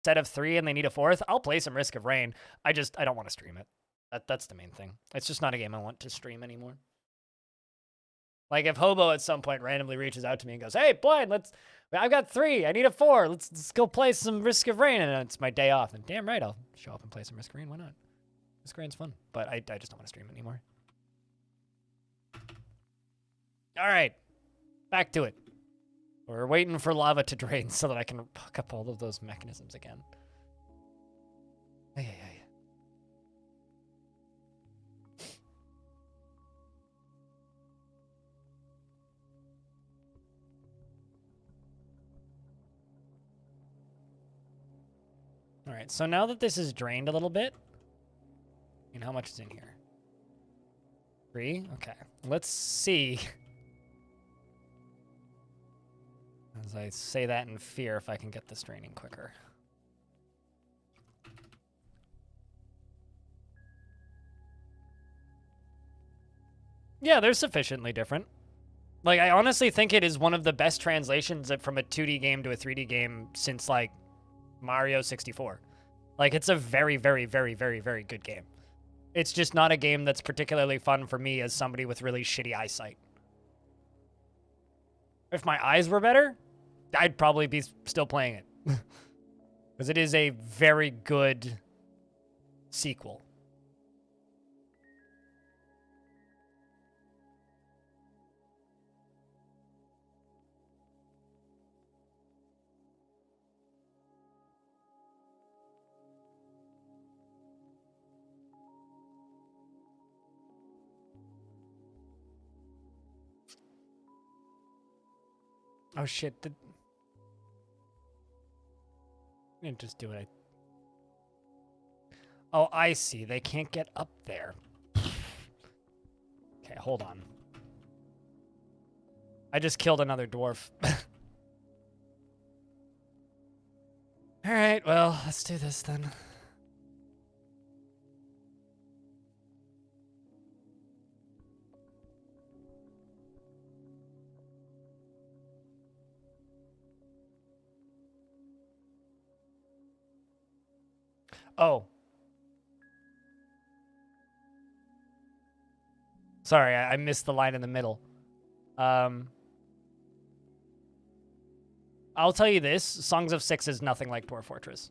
set of 3 and they need a 4th, I'll play some Risk of Rain. I don't want to stream it. That's the main thing. It's just not a game I want to stream anymore. Like if Hobo at some point randomly reaches out to me and goes, "Hey, Blind, I've got 3. I need a 4. Let's go play some Risk of Rain," and it's my day off. And damn right, I'll show up and play some Risk of Rain. Why not? Risk of Rain's fun, but I just don't want to stream it anymore. All right, back to it. We're waiting for lava to drain so that I can hook up all of those mechanisms again. Hey. All right, so now that this is drained a little bit, and how much is in here? 3? Okay, let's see. As I say that in fear, if I can get this draining quicker. Yeah, they're sufficiently different. Like, I honestly think it is one of the best translations from a 2D game to a 3D game since, like, Mario 64. Like, it's a very, very, very, very, very good game. It's just not a game that's particularly fun for me as somebody with really shitty eyesight. If my eyes were better, I'd probably be still playing it. Because it is a very good sequel. Oh shit, just do it. Oh, I see. They can't get up there. Okay, hold on. I just killed another dwarf. Alright, well, let's do this then. Oh. Sorry, I missed the line in the middle. I'll tell you this, Songs of Six is nothing like Dwarf Fortress.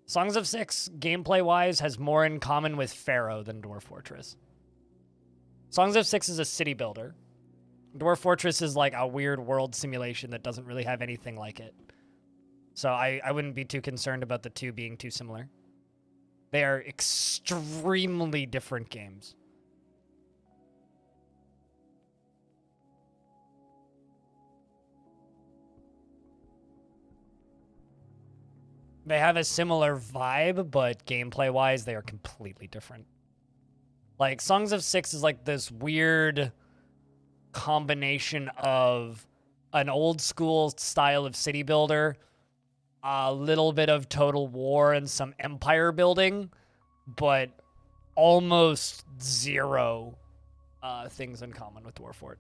Songs of Six, gameplay-wise, has more in common with Pharaoh than Dwarf Fortress. Songs of Six is a city builder. Dwarf Fortress is like a weird world simulation that doesn't really have anything like it. So I wouldn't be too concerned about the two being too similar. They are extremely different games. They have a similar vibe, but gameplay-wise, they are completely different. Like, Songs of Six is like this weird combination of an old-school style of city builder, a little bit of Total War and some empire building, but almost zero things in common with Dwarf Fort.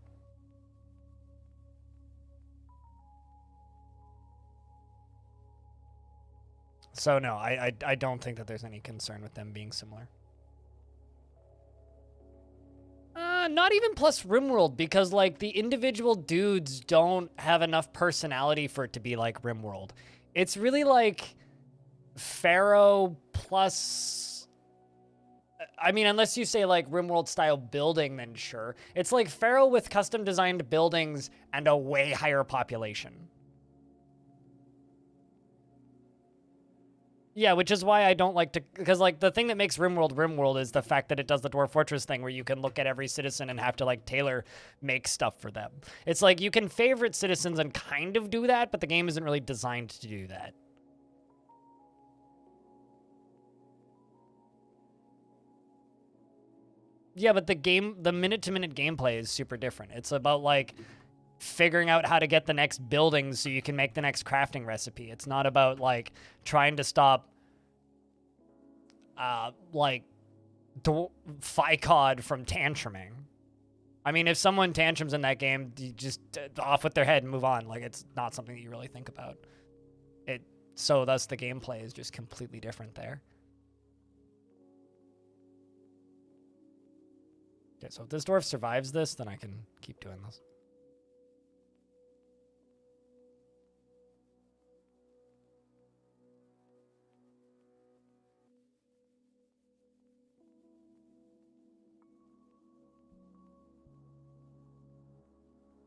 So no, I don't think that there's any concern with them being similar. Not even plus RimWorld, because like the individual dudes don't have enough personality for it to be like RimWorld. It's really like Pharaoh plus, I mean, unless you say like RimWorld style building, then sure. It's like Pharaoh with custom designed buildings and a way higher population. Yeah, which is why I don't like to, because like the thing that makes RimWorld is the fact that it does the Dwarf Fortress thing where you can look at every citizen and have to like tailor make stuff for them. It's like you can favorite citizens and kind of do that, but the game isn't really designed to do that. Yeah, but the minute-to-minute gameplay is super different. It's about like figuring out how to get the next buildings so you can make the next crafting recipe. It's not about like trying to stop like FICOD from tantruming. I mean, if someone tantrums in that game, you just off with their head and move on. Like, it's not something that you really think about. So thus the gameplay is just completely different there. Okay, so if this dwarf survives this, then I can keep doing this.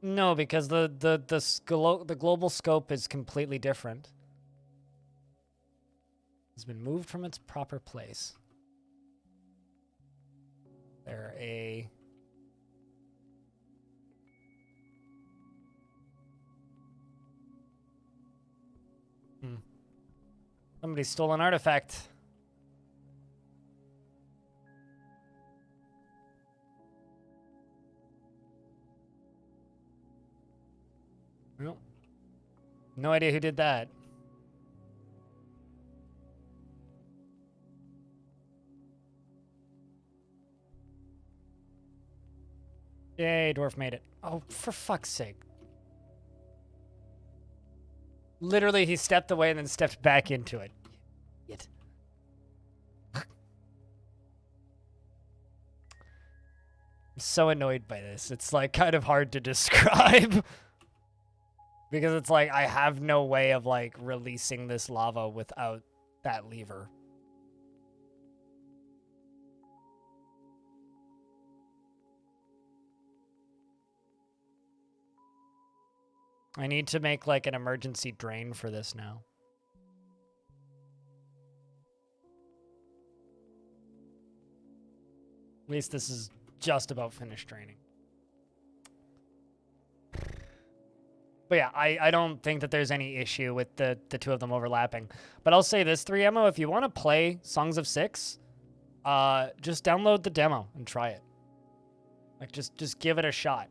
No, because the global scope is completely different. It's been moved from its proper place. There a Somebody stole an artifact. Well, no idea who did that. Yay, dwarf made it. Oh, for fuck's sake. Literally, he stepped away and then stepped back into it. Yet. I'm so annoyed by this. It's like kind of hard to describe. Because it's like I have no way of like releasing this lava without that lever. I need to make like an emergency drain for this now. At least this is just about finished draining. But yeah, I don't think that there's any issue with the two of them overlapping. But I'll say this, 3Mo, if you want to play Songs of Six, just download the demo and try it. Like, just give it a shot.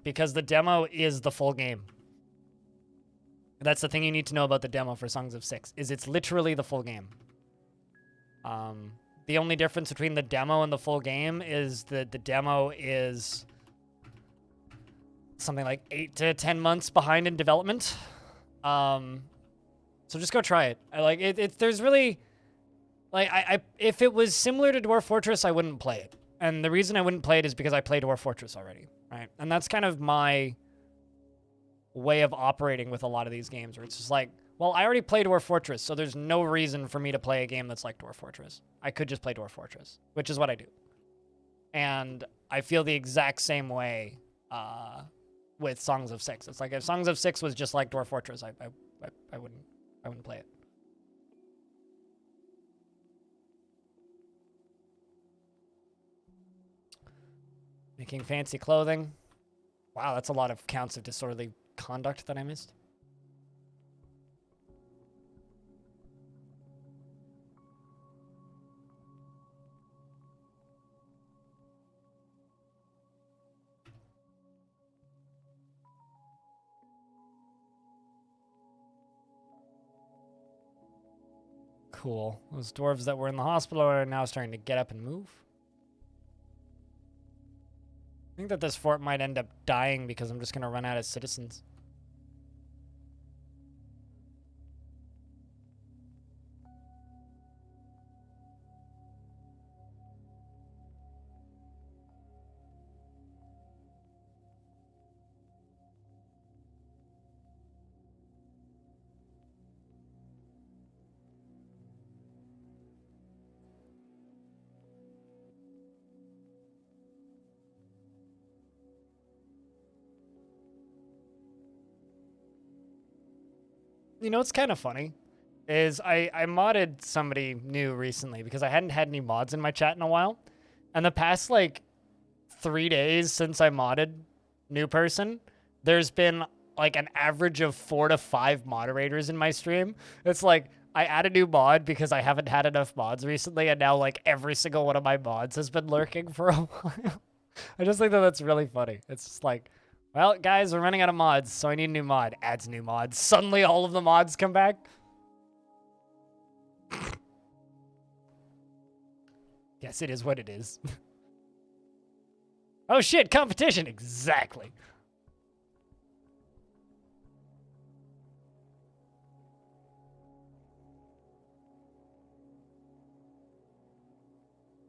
Because the demo is the full game. That's the thing you need to know about the demo for Songs of Six, is it's literally the full game. The only difference between the demo and the full game is that the demo is something like 8 to 10 months behind in development. So just go try it. I like it. There's really, like, if it was similar to Dwarf Fortress, I wouldn't play it. And the reason I wouldn't play it is because I play Dwarf Fortress already, right? And that's kind of my way of operating with a lot of these games, where it's just like, well, I already played Dwarf Fortress, so there's no reason for me to play a game that's like Dwarf Fortress. I could just play Dwarf Fortress, which is what I do. And I feel the exact same way with Songs of Six. It's like if Songs of Six was just like Dwarf Fortress, I wouldn't play it. Making fancy clothing. Wow, that's a lot of counts of disorderly conduct that I missed. Cool. Those dwarves that were in the hospital are now starting to get up and move. I think that this fort might end up dying because I'm just going to run out of citizens. You know what's kind of funny is I modded somebody new recently because I hadn't had any mods in my chat in a while. And the past like 3 days since I modded new person, there's been like an average of 4 to 5 moderators in my stream. It's like I add a new mod because I haven't had enough mods recently, and now like every single one of my mods has been lurking for a while. I just think that that's really funny. It's just like, well, guys, we're running out of mods, so I need a new mod. Adds new mods. Suddenly all of the mods come back. Yes, it is what it is. Oh shit, competition. Exactly.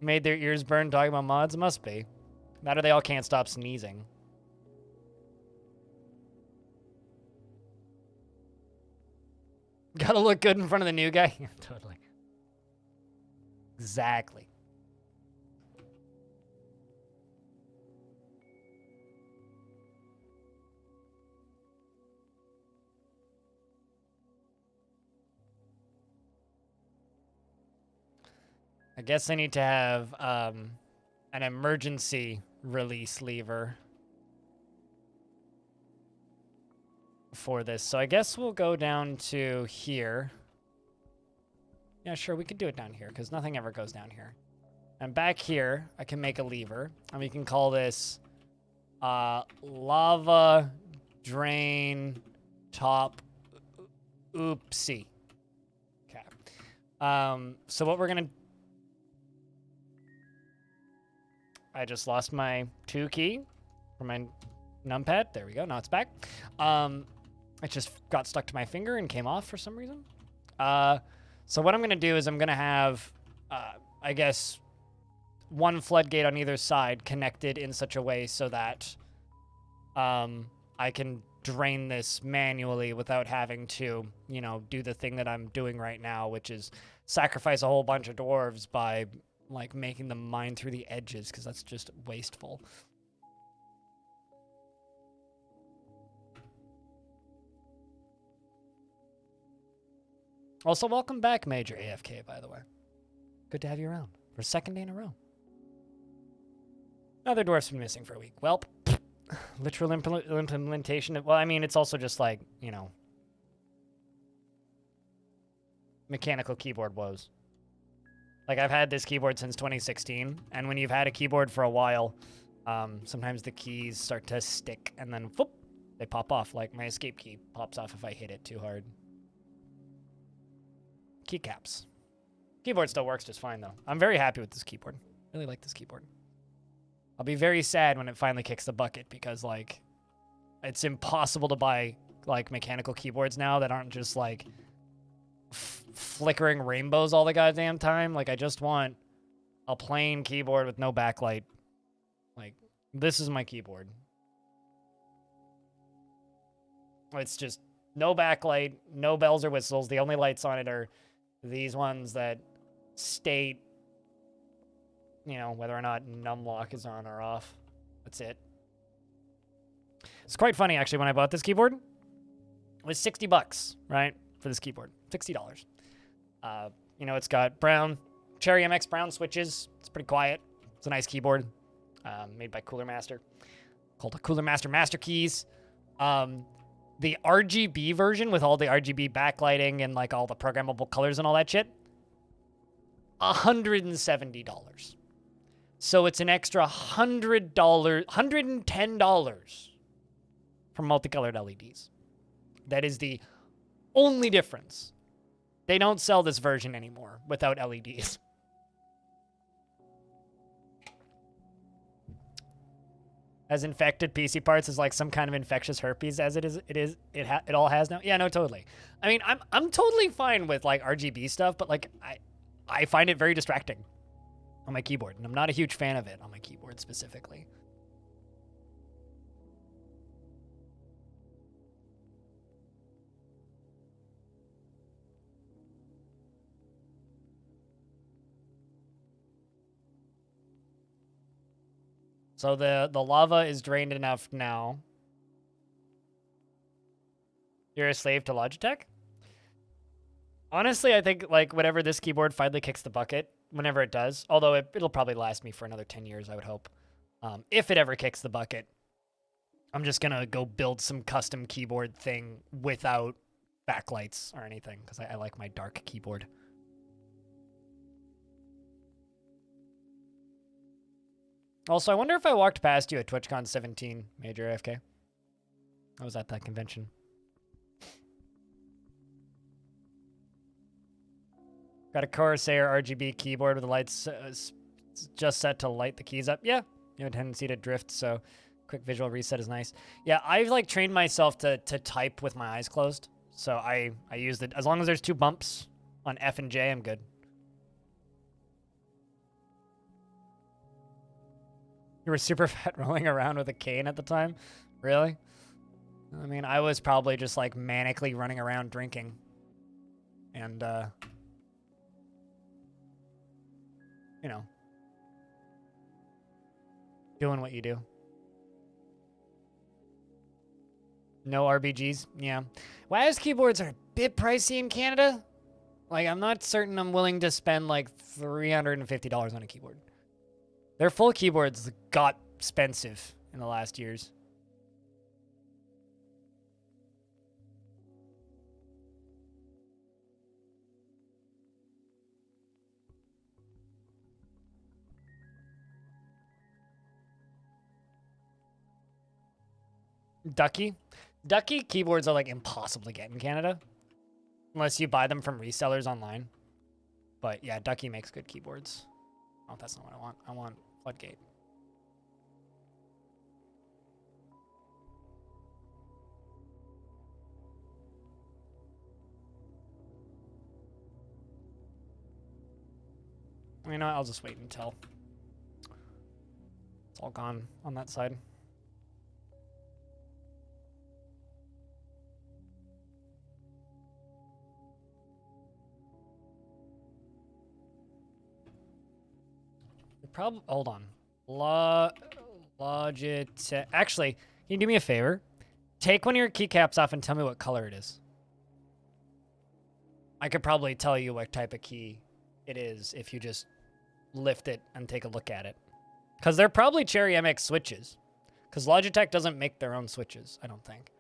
Made their ears burn talking about mods? Must be. That or they all can't stop sneezing. Gotta look good in front of the new guy? Yeah, totally. Exactly. I guess I need to have an emergency release lever for this. So I guess we'll go down to here. Yeah, sure, we could do it down here because nothing ever goes down here. And back here, I can make a lever. And we can call this lava drain top oopsie. Okay. So what we're going to... I just lost my 2 key for my numpad. There we go. Now it's back. It just got stuck to my finger and came off for some reason. So what I'm going to do is I'm going to have, I guess, 1 floodgate on either side connected in such a way so that I can drain this manually without having to, you know, do the thing that I'm doing right now, which is sacrifice a whole bunch of dwarves by... like making them mine through the edges, because that's just wasteful. Also, welcome back, Major AFK, by the way. Good to have you around for a 2nd day in a row. Another dwarf's been missing for a week. Welp. Literal implementation of, well, I mean, it's also just like, you know, mechanical keyboard woes. Like, I've had this keyboard since 2016, and when you've had a keyboard for a while, sometimes the keys start to stick, and then, whoop, they pop off. Like, my escape key pops off if I hit it too hard. Keycaps. Keyboard still works just fine, though. I'm very happy with this keyboard. Really like this keyboard. I'll be very sad when it finally kicks the bucket, because, like, it's impossible to buy, like, mechanical keyboards now that aren't just, like... flickering rainbows all the goddamn time. Like, I just want a plain keyboard with no backlight. Like, this is my keyboard. It's just no backlight, no bells or whistles. The only lights on it are these ones that state, you know, whether or not numlock is on or off. That's it. It's quite funny, actually, when I bought this keyboard. It was $60, right? For this keyboard. $60. You know, it's got brown, Cherry MX brown switches. It's pretty quiet. It's a nice keyboard. Made by Cooler Master. Called a Cooler Master Master Keys. The RGB version with all the RGB backlighting and like all the programmable colors and all that shit. $170. So it's an extra $100, $110 for multicolored LEDs. That is the only difference. They don't sell this version anymore without LEDs. As infected PC parts is like some kind of infectious herpes as it all has now. Yeah, no, totally. I mean, I'm totally fine with like RGB stuff, but like I find it very distracting on my keyboard, and I'm not a huge fan of it on my keyboard specifically. So the lava is drained enough now. You're a slave to Logitech? Honestly, I think like whenever this keyboard finally kicks the bucket, whenever it does, although it'll probably last me for another 10 years, I would hope. If it ever kicks the bucket, I'm just gonna go build some custom keyboard thing without backlights or anything, because I like my dark keyboard. Also, I wonder if I walked past you at TwitchCon 17, Major AFK. I was at that convention. Got a Corsair RGB keyboard with the lights just set to light the keys up. Yeah, you have a tendency to drift, so quick visual reset is nice. Yeah, I've like trained myself to type with my eyes closed. So I use it as long as there's 2 bumps on F and J, I'm good. You were super fat rolling around with a cane at the time? Really? I mean, I was probably just like manically running around drinking. And, you know, doing what you do. No RBGs? Yeah. WAS keyboards are a bit pricey in Canada. Like, I'm not certain I'm willing to spend like $350 on a keyboard. Their full keyboards got expensive in the last years. Ducky? Ducky keyboards are like impossible to get in Canada. Unless you buy them from resellers online. But yeah, Ducky makes good keyboards. Oh, that's not what I want. I want Floodgate. You know what? I'll just wait until it's all gone on that side. Probably, hold on. Logitech. Actually, can you do me a favor? Take one of your keycaps off and tell me what color it is. I could probably tell you what type of key it is if you just lift it and take a look at it. Because they're probably Cherry MX switches. Because Logitech doesn't make their own switches, I don't think.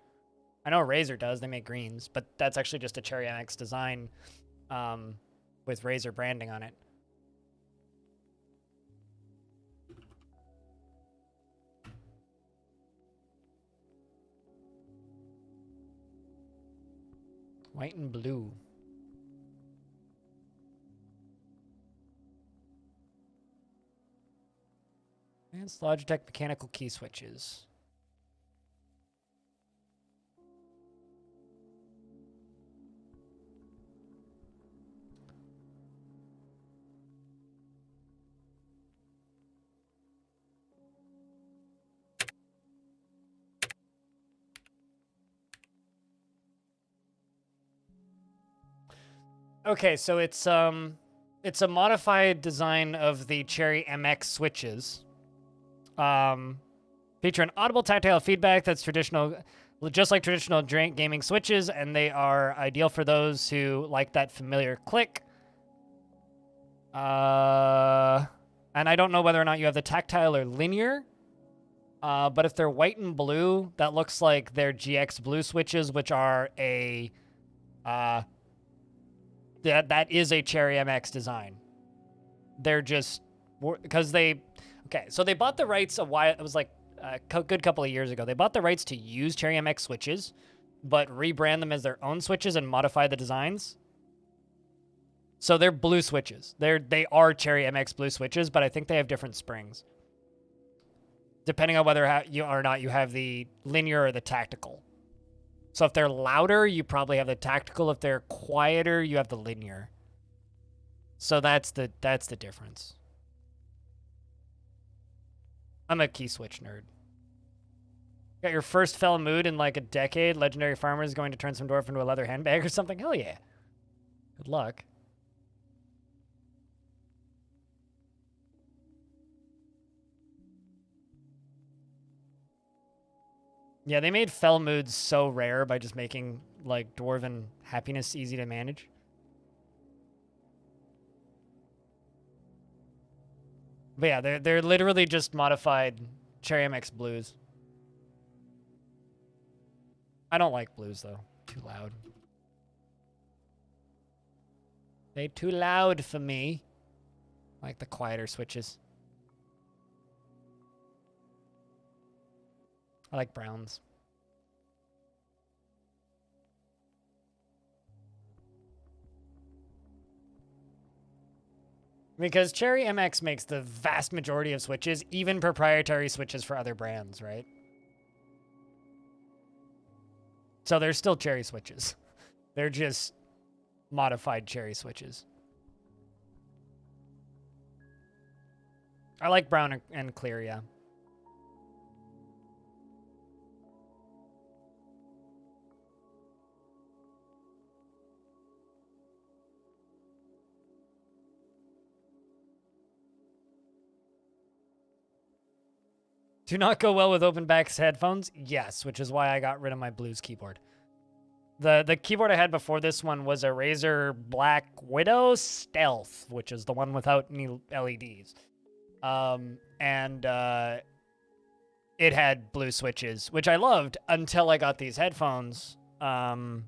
I know Razer does. They make greens. But that's actually just a Cherry MX design with Razer branding on it. White and blue. Advanced Logitech mechanical key switches. Okay, so it's a modified design of the Cherry MX switches. Feature an audible tactile feedback that's traditional, just like traditional gaming switches, and they are ideal for those who like that familiar click. And I don't know whether or not you have the tactile or linear. But if they're white and blue, that looks like they're GX blue switches, which are a that is a Cherry MX design. They're just because they okay. So they bought the rights a while. It was like a good couple of years ago. They bought the rights to use Cherry MX switches, but rebrand them as their own switches and modify the designs. So they're blue switches. They are Cherry MX blue switches, but I think they have different springs. Depending on whether you or not you have the linear or the tactical. So if they're louder, you probably have the tactical. If they're quieter, you have the linear. So that's the difference. I'm a key switch nerd. Got your first fell mood in like a decade. Legendary farmer is going to turn some dwarf into a leather handbag or something. Hell yeah. Good luck. Yeah, they made fell moods so rare by just making, like, dwarven happiness easy to manage. But yeah, they're literally just modified Cherry MX blues. I don't like blues, though. Too loud. They too loud for me. I like the quieter switches. I like browns. Because Cherry MX makes the vast majority of switches, even proprietary switches for other brands, right? So they're still Cherry switches. They're just modified Cherry switches. I like brown and clear, yeah. Do not go well with open backs headphones? Yes, which is why I got rid of my Blues keyboard. The keyboard I had before this one was a Razer Black Widow Stealth, which is the one without any LEDs. It had blue switches, which I loved until I got these headphones. And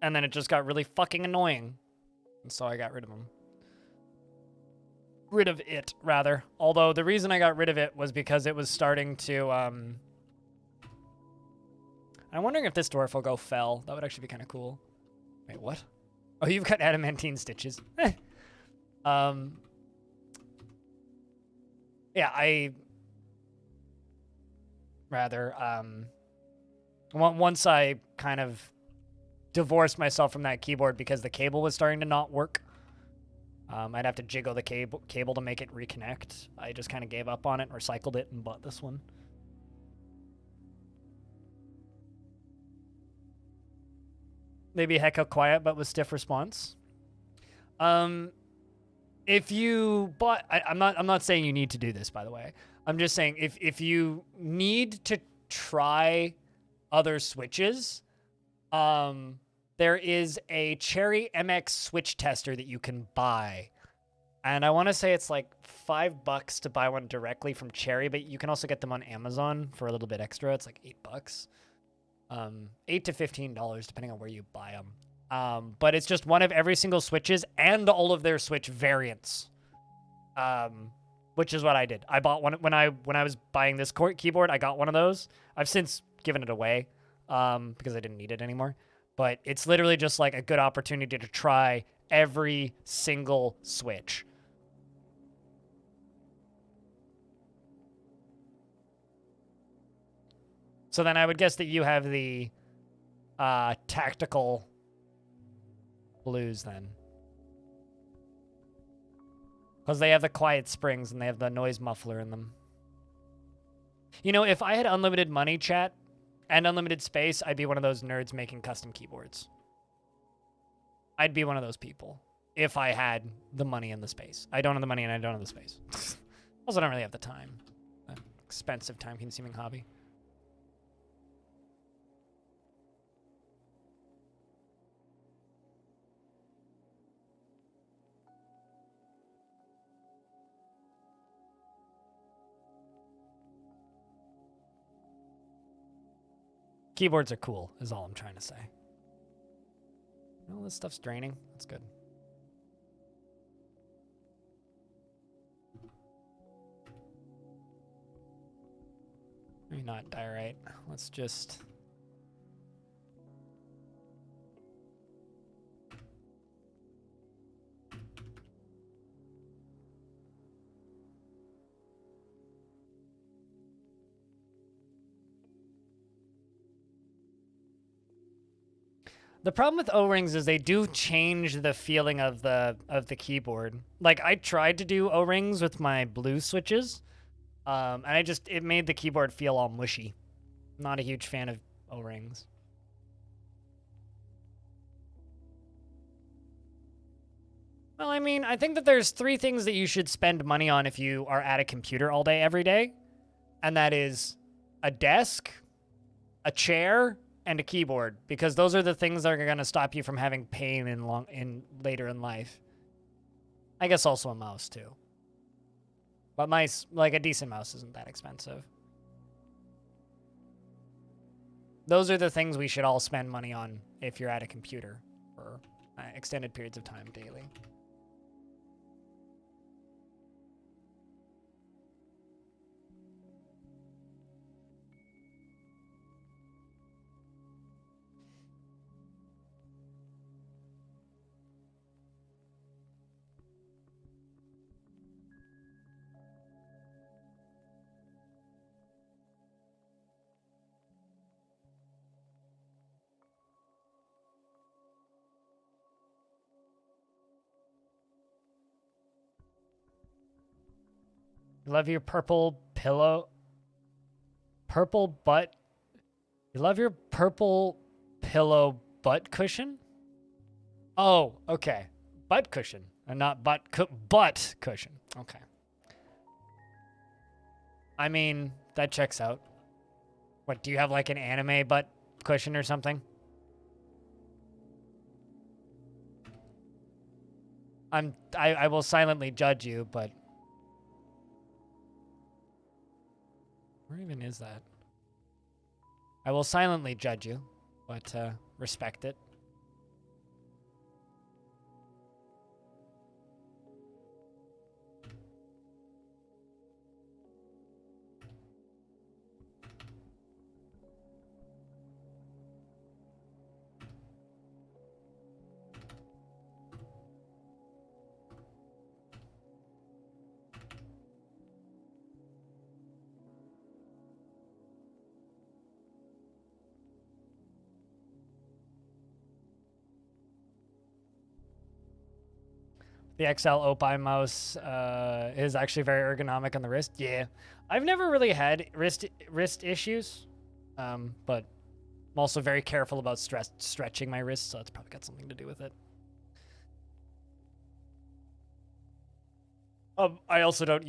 then it just got really fucking annoying. And so I got rid of them. Rid of it, rather. Although the reason I got rid of it was because it was starting to, I'm wondering if this dwarf will go fell. That would actually be kind of cool. Wait, what? Oh, you've got adamantine stitches. Yeah, once I kind of divorced myself from that keyboard because the cable was starting to not work. I'd have to jiggle the cable to make it reconnect. I just kind of gave up on it, recycled it, and bought this one. Maybe hecka quiet, but with stiff response. If you bought, I'm not saying you need to do this, by the way. I'm just saying if you need to try other switches, there is a Cherry MX switch tester that you can buy. And I want to say it's like $5 to buy one directly from Cherry, but you can also get them on Amazon for a little bit extra. It's like $8. $8 to $15, depending on where you buy them. But it's just one of every single switches and all of their switch variants. Which is what I did. I bought one when I was buying this keyboard. I got one of those. I've since given it away because I didn't need it anymore. But it's literally just like a good opportunity to try every single switch. So then I would guess that you have the tactical blues then. Because they have the quiet springs and they have the noise muffler in them. You know, if I had unlimited money, chat, and unlimited space, I'd be one of those nerds making custom keyboards. I'd be one of those people if I had the money and the space. I don't have the money and I don't have the space. Also, don't really have the time. Expensive, time-consuming hobby. Keyboards are cool, is all I'm trying to say. All this stuff's draining. That's good. Maybe not diorite. Let's just... The problem with O-rings is they do change the feeling of the keyboard. Like, I tried to do O-rings with my blue switches, and it made the keyboard feel all mushy. Not a huge fan of O-rings. Well, I mean, I think that there's 3 things that you should spend money on if you are at a computer all day, every day. And that is a desk, a chair, and a keyboard, because those are the things that are going to stop you from having pain later in life. I guess also a mouse too. But like a decent mouse isn't that expensive. Those are the things we should all spend money on if you're at a computer for extended periods of time daily. Love your purple pillow. Purple butt. You love your purple pillow butt cushion? Oh, okay. Butt cushion and not butt cushion. Okay. I mean, that checks out. What, do you have like an anime butt cushion or something? I will silently judge you, but where even is that? I will silently judge you, but respect it. The XL Opie mouse is actually very ergonomic on the wrist. Yeah, I've never really had wrist issues, but I'm also very careful about stretching my wrist, so that's probably got something to do with it. I also don't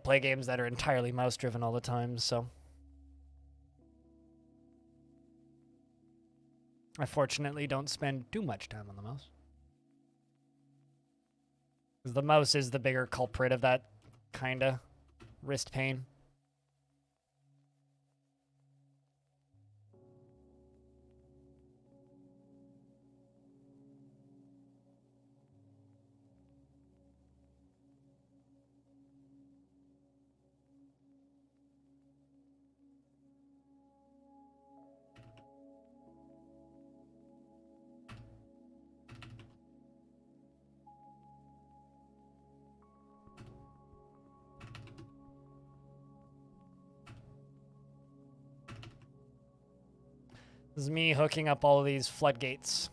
play games that are entirely mouse driven all the time, so I fortunately don't spend too much time on the mouse. Because the mouse is the bigger culprit of that kinda wrist pain. This is me hooking up all of these floodgates.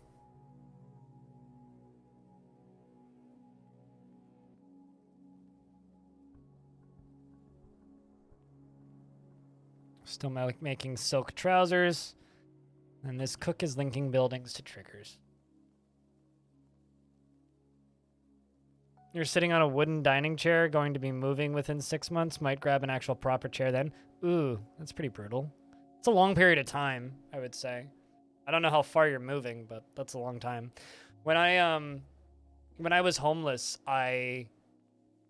Still making silk trousers. And this cook is linking buildings to triggers. You're sitting on a wooden dining chair, going to be moving within 6 months, might grab an actual proper chair then. Ooh, that's pretty brutal. It's a long period of time, I would say. I don't know how far you're moving, but that's a long time. When I was homeless, I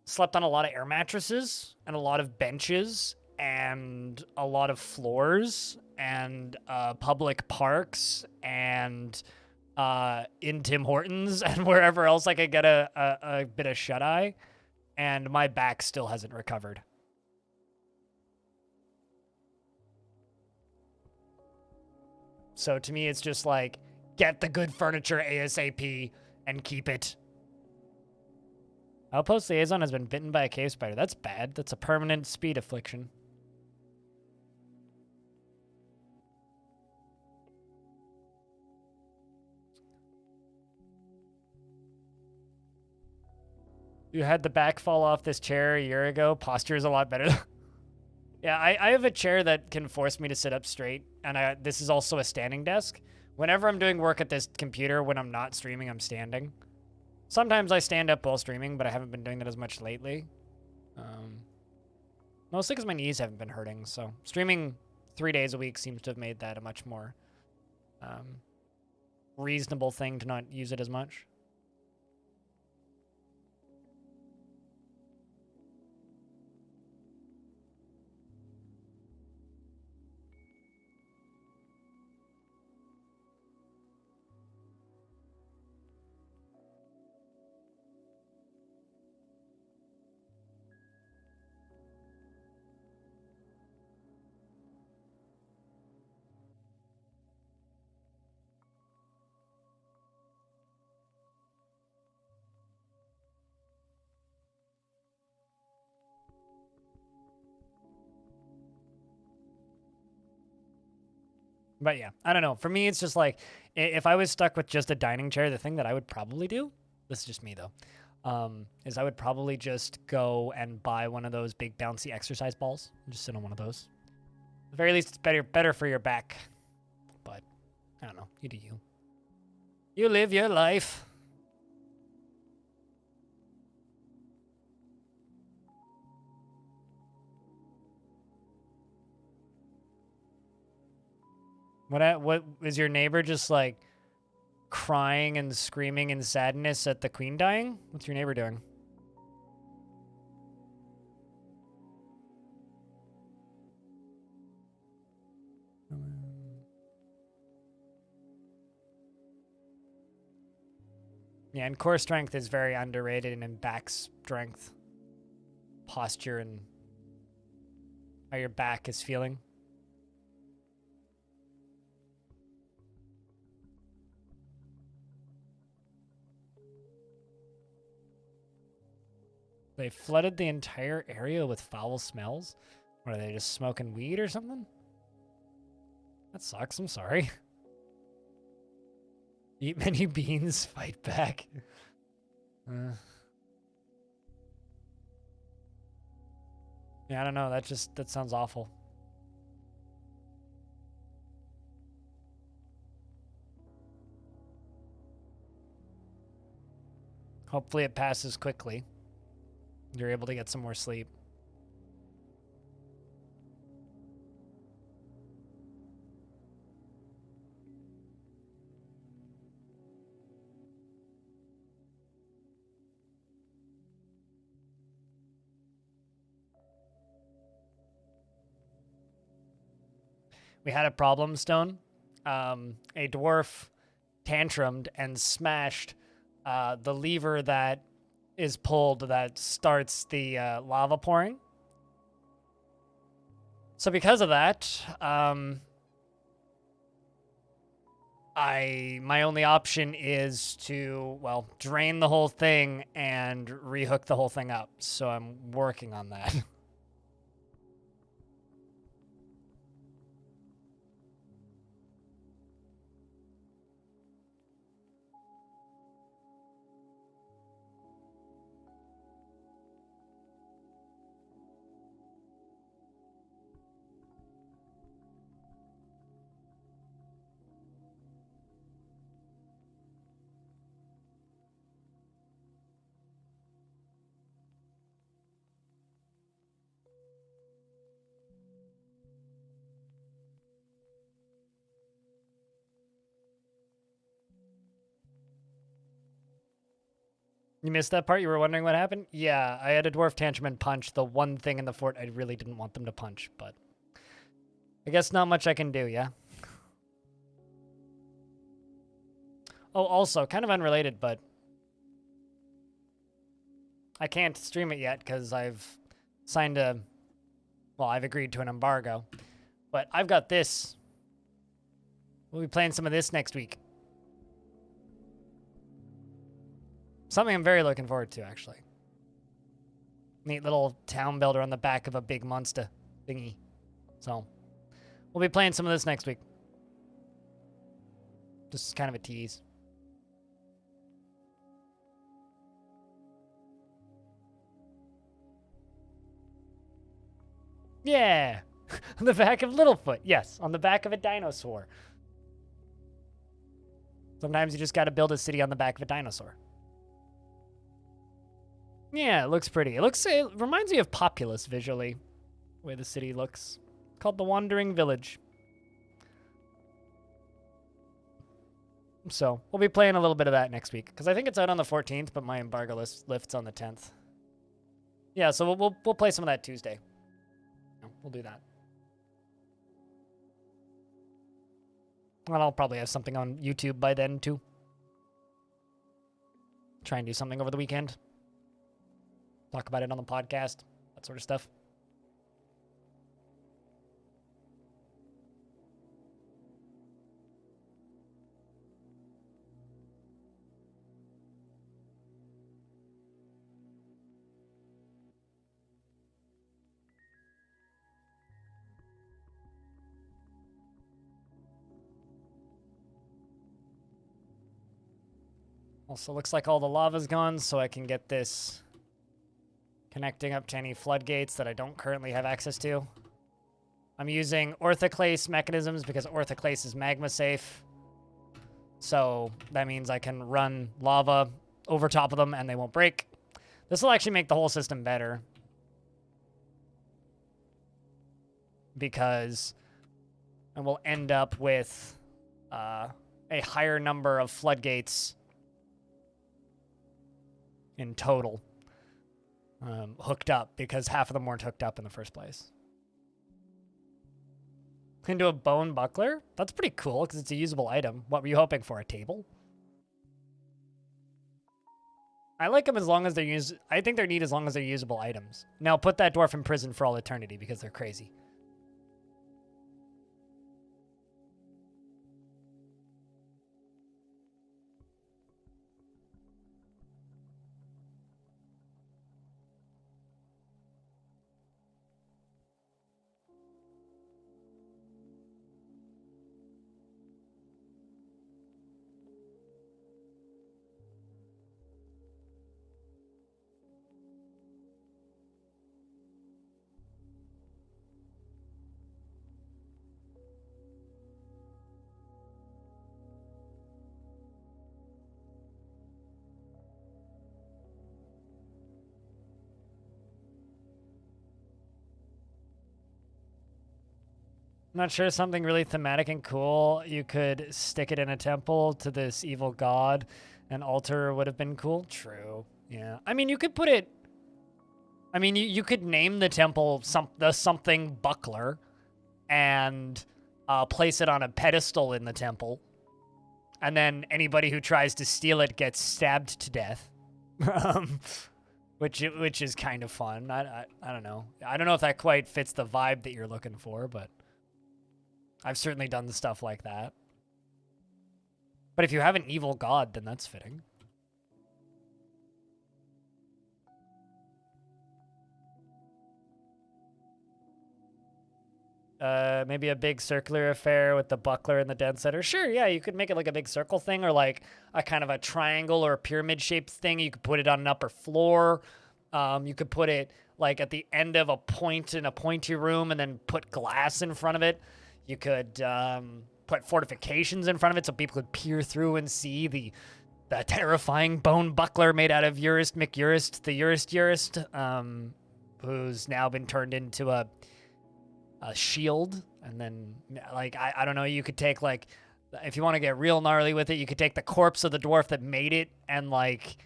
slept on a lot of air mattresses and a lot of benches and a lot of floors and public parks and in Tim Hortons and wherever else I could get a bit of shut-eye, and my back still hasn't recovered. So to me, it's just like, get the good furniture ASAP and keep it. Outpost Liaison has been bitten by a cave spider. That's bad. That's a permanent speed affliction. You had the back fall off this chair a year ago. Posture is a lot better. Yeah, I have a chair that can force me to sit up straight, and this is also a standing desk. Whenever I'm doing work at this computer, when I'm not streaming, I'm standing. Sometimes I stand up while streaming, but I haven't been doing that as much lately. Mostly because my knees haven't been hurting, so streaming 3 days a week seems to have made that a much more reasonable thing to not use it as much. But yeah, I don't know. For me, it's just like, if I was stuck with just a dining chair, the thing that I would probably do, this is just me though, is I would probably just go and buy one of those big bouncy exercise balls and just sit on one of those. At the very least, it's better for your back. But I don't know. You do you. You live your life. What is your neighbor just like crying and screaming in sadness at the queen dying? What's your neighbor doing? Yeah, and core strength is very underrated, and in back strength, posture, and how your back is feeling. They flooded the entire area with foul smells? Or are they just smoking weed or something? That sucks, I'm sorry. Eat many beans, fight back. Yeah, I don't know. That sounds awful. Hopefully it passes quickly. You're able to get some more sleep. We had a problem, Stone. A dwarf tantrumed and smashed the lever that is pulled that starts the lava pouring. So because of that, my only option is to, well, drain the whole thing and rehook the whole thing up. So I'm working on that. You missed that part? You were wondering what happened? Yeah, I had a dwarf tantrum and punch the one thing in the fort I really didn't want them to punch, but I guess not much I can do, yeah? Oh, also, kind of unrelated, but I can't stream it yet because I've signed a, well, I've agreed to an embargo, but I've got this. We'll be playing some of this next week. Something I'm very looking forward to, actually. Neat little town builder on the back of a big monster thingy. So, we'll be playing some of this next week. Just kind of a tease. Yeah! On the back of Littlefoot. Yes, on the back of a dinosaur. Sometimes you just gotta build a city on the back of a dinosaur. Yeah, it looks pretty. It reminds me of Populous visually, the way the city looks. Called the Wandering Village. So, we'll be playing a little bit of that next week. Because I think it's out on the 14th, but my embargo lifts on the 10th. Yeah, so we'll play some of that Tuesday. We'll do that. And I'll probably have something on YouTube by then, too. Try and do something over the weekend. Talk about it on the podcast. That sort of stuff. Also, looks like all the lava's gone, so I can get this connecting up to any floodgates that I don't currently have access to. I'm using orthoclase mechanisms because orthoclase is magma safe. So that means I can run lava over top of them and they won't break. This will actually make the whole system better. Because And we'll end up with a higher number of floodgates in total hooked up, because half of them weren't hooked up in the first place. Into a bone buckler? That's pretty cool, because it's a usable item. What were you hoping for, a table? I like them as long as they're I think they're neat as long as they're usable items. Now put that dwarf in prison for all eternity, because they're crazy. Not sure, something really thematic and cool. You could stick it in a temple to this evil god. An altar would have been cool. True. Yeah. I mean, you could put it... I mean, you could name the temple the something buckler and place it on a pedestal in the temple. And then anybody who tries to steal it gets stabbed to death. Which is kind of fun. I don't know. I don't know if that quite fits the vibe that you're looking for, but... I've certainly done stuff like that. But if you have an evil god, then that's fitting. Maybe a big circular affair with the buckler and the den setter. Sure, yeah, you could make it like a big circle thing, or like a kind of a triangle or a pyramid-shaped thing. You could put it on an upper floor. You could put it like at the end of a point in a pointy room and then put glass in front of it. You could put fortifications in front of it so people could peer through and see the terrifying bone buckler made out of Urist McUrist, the Urist, who's now been turned into a shield. And then, like, I don't know, you could take, like, if you want to get real gnarly with it, you could take the corpse of the dwarf that made it and, like,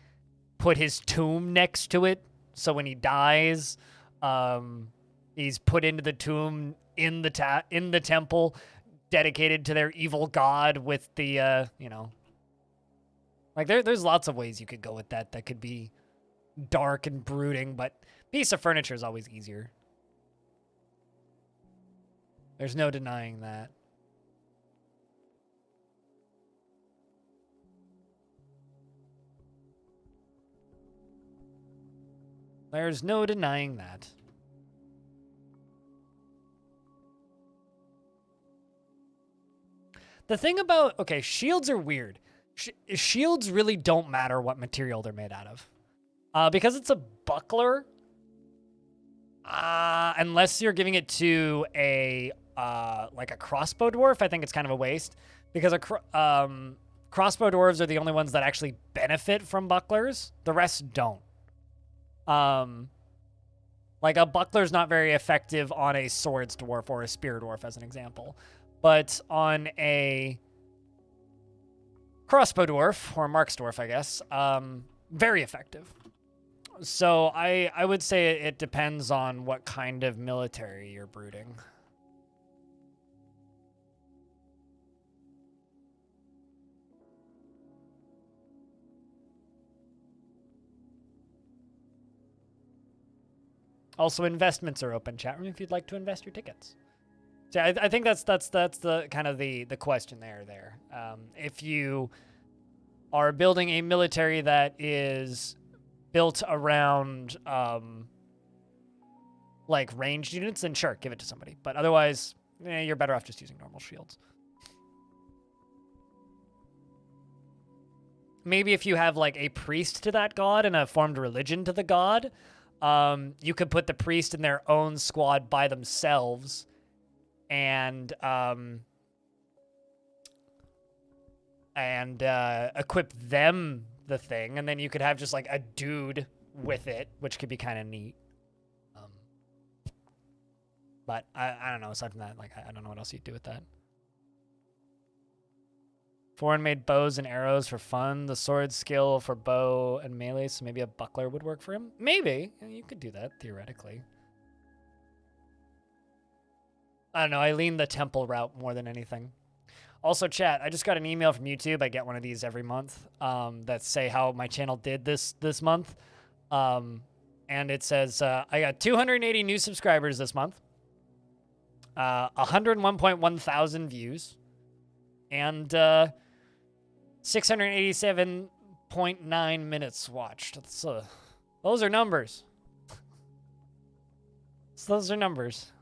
put his tomb next to it. So when he dies, he's put into the tomb in the temple dedicated to their evil god with the, you know. Like, there's lots of ways you could go with that could be dark and brooding, but piece of furniture is always easier. There's no denying that. There's no denying that. The thing about... Okay, shields are weird. Shields really don't matter what material they're made out of. Because it's a buckler, unless you're giving it to a... like a crossbow dwarf, I think it's kind of a waste. Because crossbow dwarves are the only ones that actually benefit from bucklers. The rest don't. Like, a buckler's not very effective on a swords dwarf or a spear dwarf, as an example. But on a crossbow dwarf, or a marks dwarf, I guess, very effective. So I would say it depends on what kind of military you're brooding. Also, investments are open, chat room, if you'd like to invest your tickets. So I think that's the kind of the question there. If you are building a military that is built around like ranged units, then sure, give it to somebody. But otherwise, you're better off just using normal shields. Maybe if you have like a priest to that god and a formed religion to the god, you could put the priest in their own squad by themselves and equip them the thing, and then you could have just like a dude with it, which could be kind of neat. But I don't know, aside from that, like I don't know what else you'd do with that. Foreign-made bows and arrows for fun. The sword skill for bow and melee, so maybe a buckler would work for him. Maybe. You could do that, theoretically. I don't know. I lean the temple route more than anything. Also, chat, I just got an email from YouTube. I get one of these every month that say how my channel did this month. And it says, I got 280 new subscribers this month. 101.1 thousand views. And 687.9 minutes watched. That's, those are numbers. Those are numbers.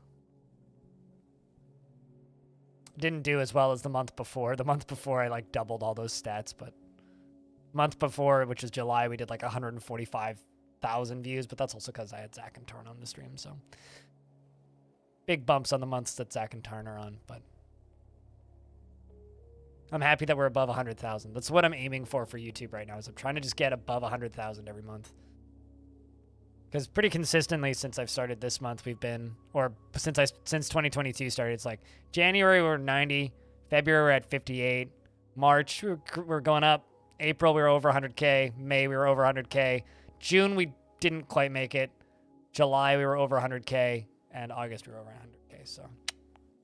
Didn't do as well as the month before. The month before, I like doubled all those stats, but month before, which is July, we did like 145,000 views, but that's also because I had Zach and Tarn on the stream, so big bumps on the months that Zach and Tarn are on, but I'm happy that we're above 100,000. That's what I'm aiming for YouTube right now, is I'm trying to just get above 100,000 every month. Because pretty consistently since I've started this month, we've been, or since 2022 started, it's like January we were 90, February we're at 58, March we're going up, April we were over 100K, May we were over 100K, June we didn't quite make it, July we were over 100K, and August we were over 100K. So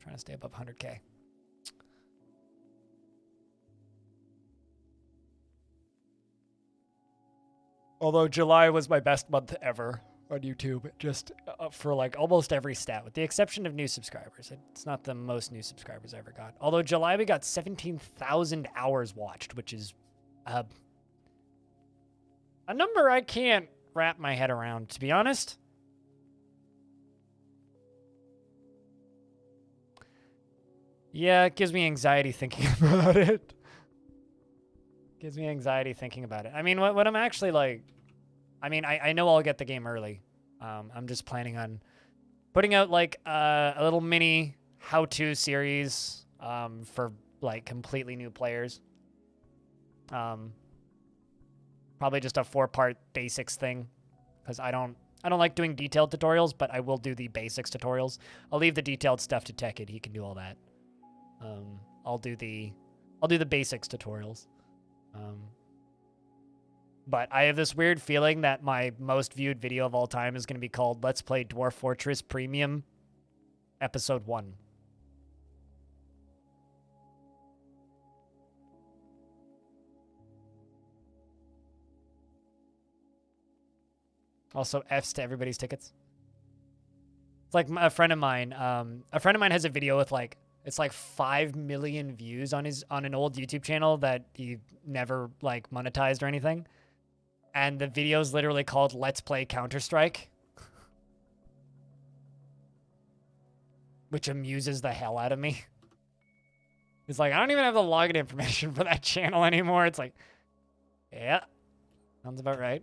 trying to stay above 100K. Although July was my best month ever on YouTube, just for like almost every stat, with the exception of new subscribers. It's not the most new subscribers I ever got. Although July we got 17,000 hours watched, which is a number I can't wrap my head around, to be honest. Yeah, it gives me anxiety thinking about it. Gives me anxiety thinking about it. I mean, what I'm actually like, I mean, I know I'll get the game early. I'm just planning on putting out like a little mini how-to series for like completely new players. Probably just a 4-part basics thing, because I don't like doing detailed tutorials, but I will do the basics tutorials. I'll leave the detailed stuff to Tekid. He can do all that. I'll do the basics tutorials. But I have this weird feeling that my most viewed video of all time is going to be called Let's Play Dwarf Fortress Premium Episode 1. Also, F's to everybody's tickets. It's like a friend of mine has a video with like, it's like 5 million views on an old YouTube channel that he never like monetized or anything. And the video is literally called Let's Play Counter-Strike. Which amuses the hell out of me. It's like, I don't even have the login information for that channel anymore. It's like, yeah, sounds about right.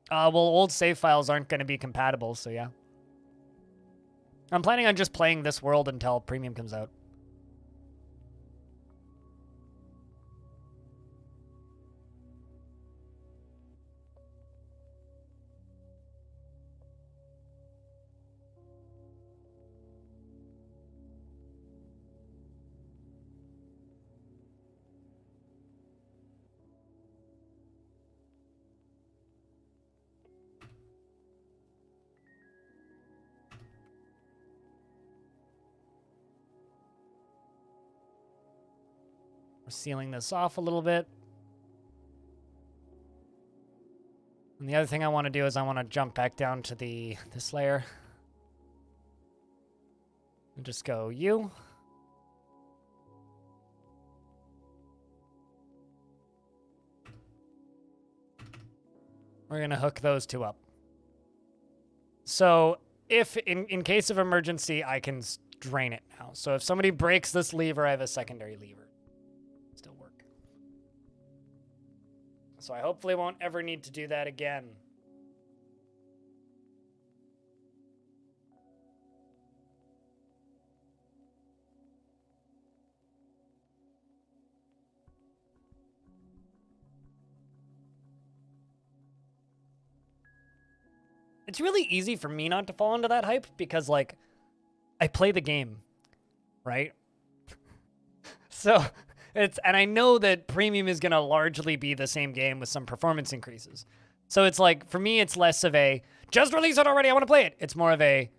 Well, old save files aren't going to be compatible, so yeah. I'm planning on just playing this world until Premium comes out. We're sealing this off a little bit. And the other thing I want to do is I want to jump back down to this layer. And just go U. We're going to hook those two up. So if in case of emergency, I can drain it now. So if somebody breaks this lever, I have a secondary lever. So I hopefully won't ever need to do that again. It's really easy for me not to fall into that hype because, like, I play the game, right? So and I know that premium is going to largely be the same game with some performance increases. So it's like, for me, it's less of a, just release it already, I want to play it. It's more of a,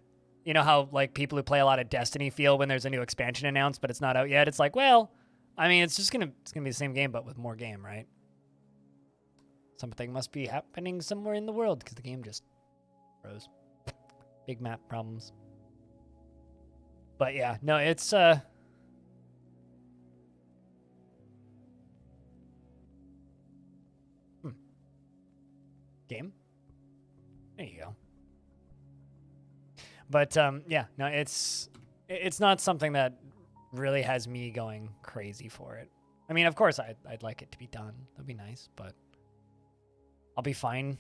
you know how like people who play a lot of Destiny feel when there's a new expansion announced, but it's not out yet. It's like, well, I mean, it's gonna be the same game, but with more game, right? Something must be happening somewhere in the world because the game just froze. Big map problems. But yeah, no, it's game. There you go. But yeah, no, it's not something that really has me going crazy for it. I mean, of course, I'd like it to be done. That'd be nice, but I'll be fine.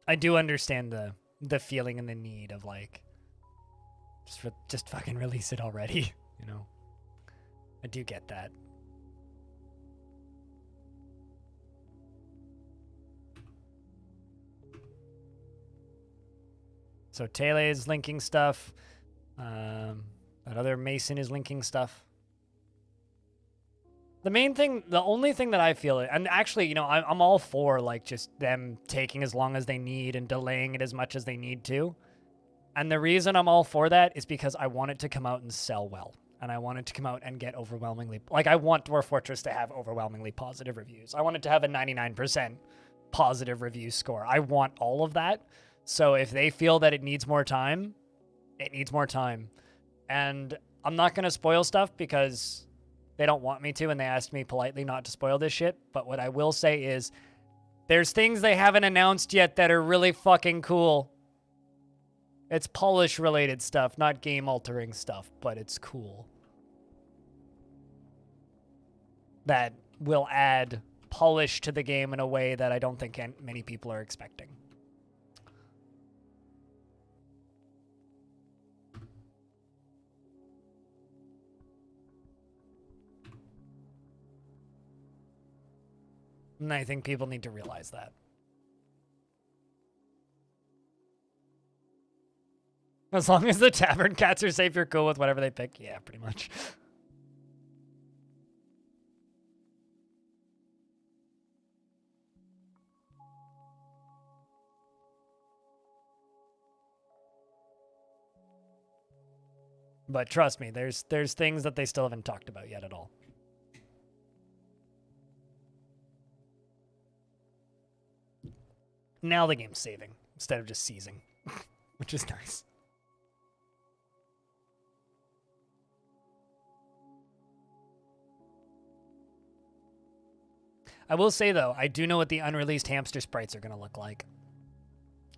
I do understand the feeling and the need of like just fucking release it already, you know. I do get that. So Tele is linking stuff. That other Mason is linking stuff. The only thing that I feel, and actually, you know, I'm all for like just them taking as long as they need and delaying it as much as they need to. And the reason I'm all for that is because I want it to come out and sell well. And I want it to come out and get overwhelmingly, like I want Dwarf Fortress to have overwhelmingly positive reviews. I want it to have a 99% positive review score. I want all of that. So if they feel that it needs more time, it needs more time. And I'm not going to spoil stuff because they don't want me to, and they asked me politely not to spoil this shit. But what I will say is there's things they haven't announced yet that are really fucking cool. It's polish-related stuff, not game-altering stuff, but it's cool. That will add polish to the game in a way that I don't think many people are expecting. And I think people need to realize that. As long as the tavern cats are safe, you're cool with whatever they pick. Yeah, pretty much. But trust me, there's things that they still haven't talked about yet at all. Now the game's saving instead of just seizing, which is nice. I will say, though, I do know what the unreleased hamster sprites are going to look like.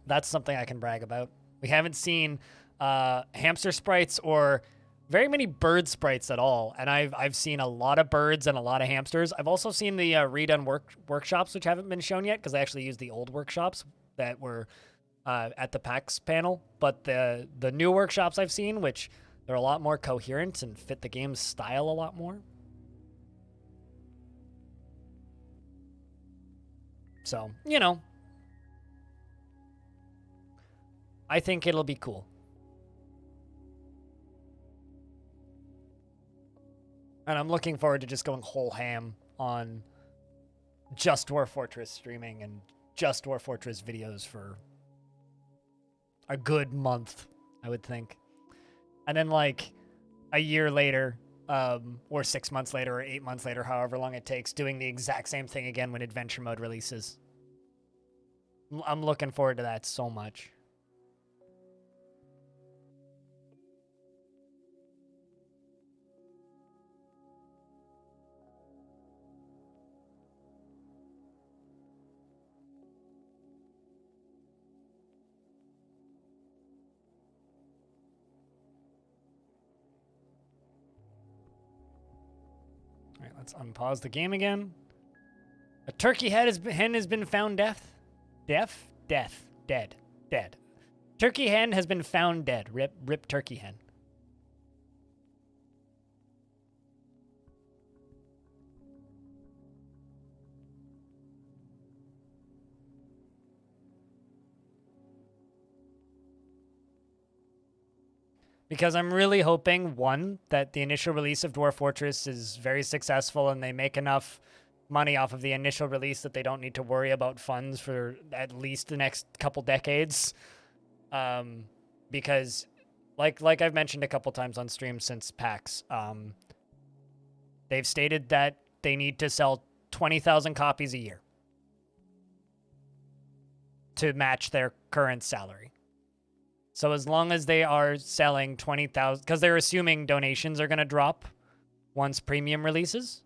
That's something I can brag about. We haven't seen hamster sprites or very many bird sprites at all, and I've seen a lot of birds and a lot of hamsters. I've also seen the redone workshops, which haven't been shown yet because I actually used the old workshops that were at the PAX panel. But the new workshops I've seen, which they're a lot more coherent and fit the game's style a lot more. So, you know, I think it'll be cool. And I'm looking forward to just going whole ham on just Dwarf Fortress streaming and just Dwarf Fortress videos for a good month, I would think. And then like a year later, or 6 months later, or 8 months later, however long it takes, doing the exact same thing again when Adventure Mode releases. I'm looking forward to that so much. All right, let's unpause the game again. A turkey hen has been found dead. Turkey hen has been found dead. Rip turkey hen. Because I'm really hoping, one, that the initial release of Dwarf Fortress is very successful and they make enough money off of the initial release that they don't need to worry about funds for at least the next couple decades. Because, like I've mentioned a couple times on stream since PAX, they've stated that they need to sell 20,000 copies a year to match their current salary. So as long as they are selling 20,000, because they're assuming donations are going to drop once premium releases,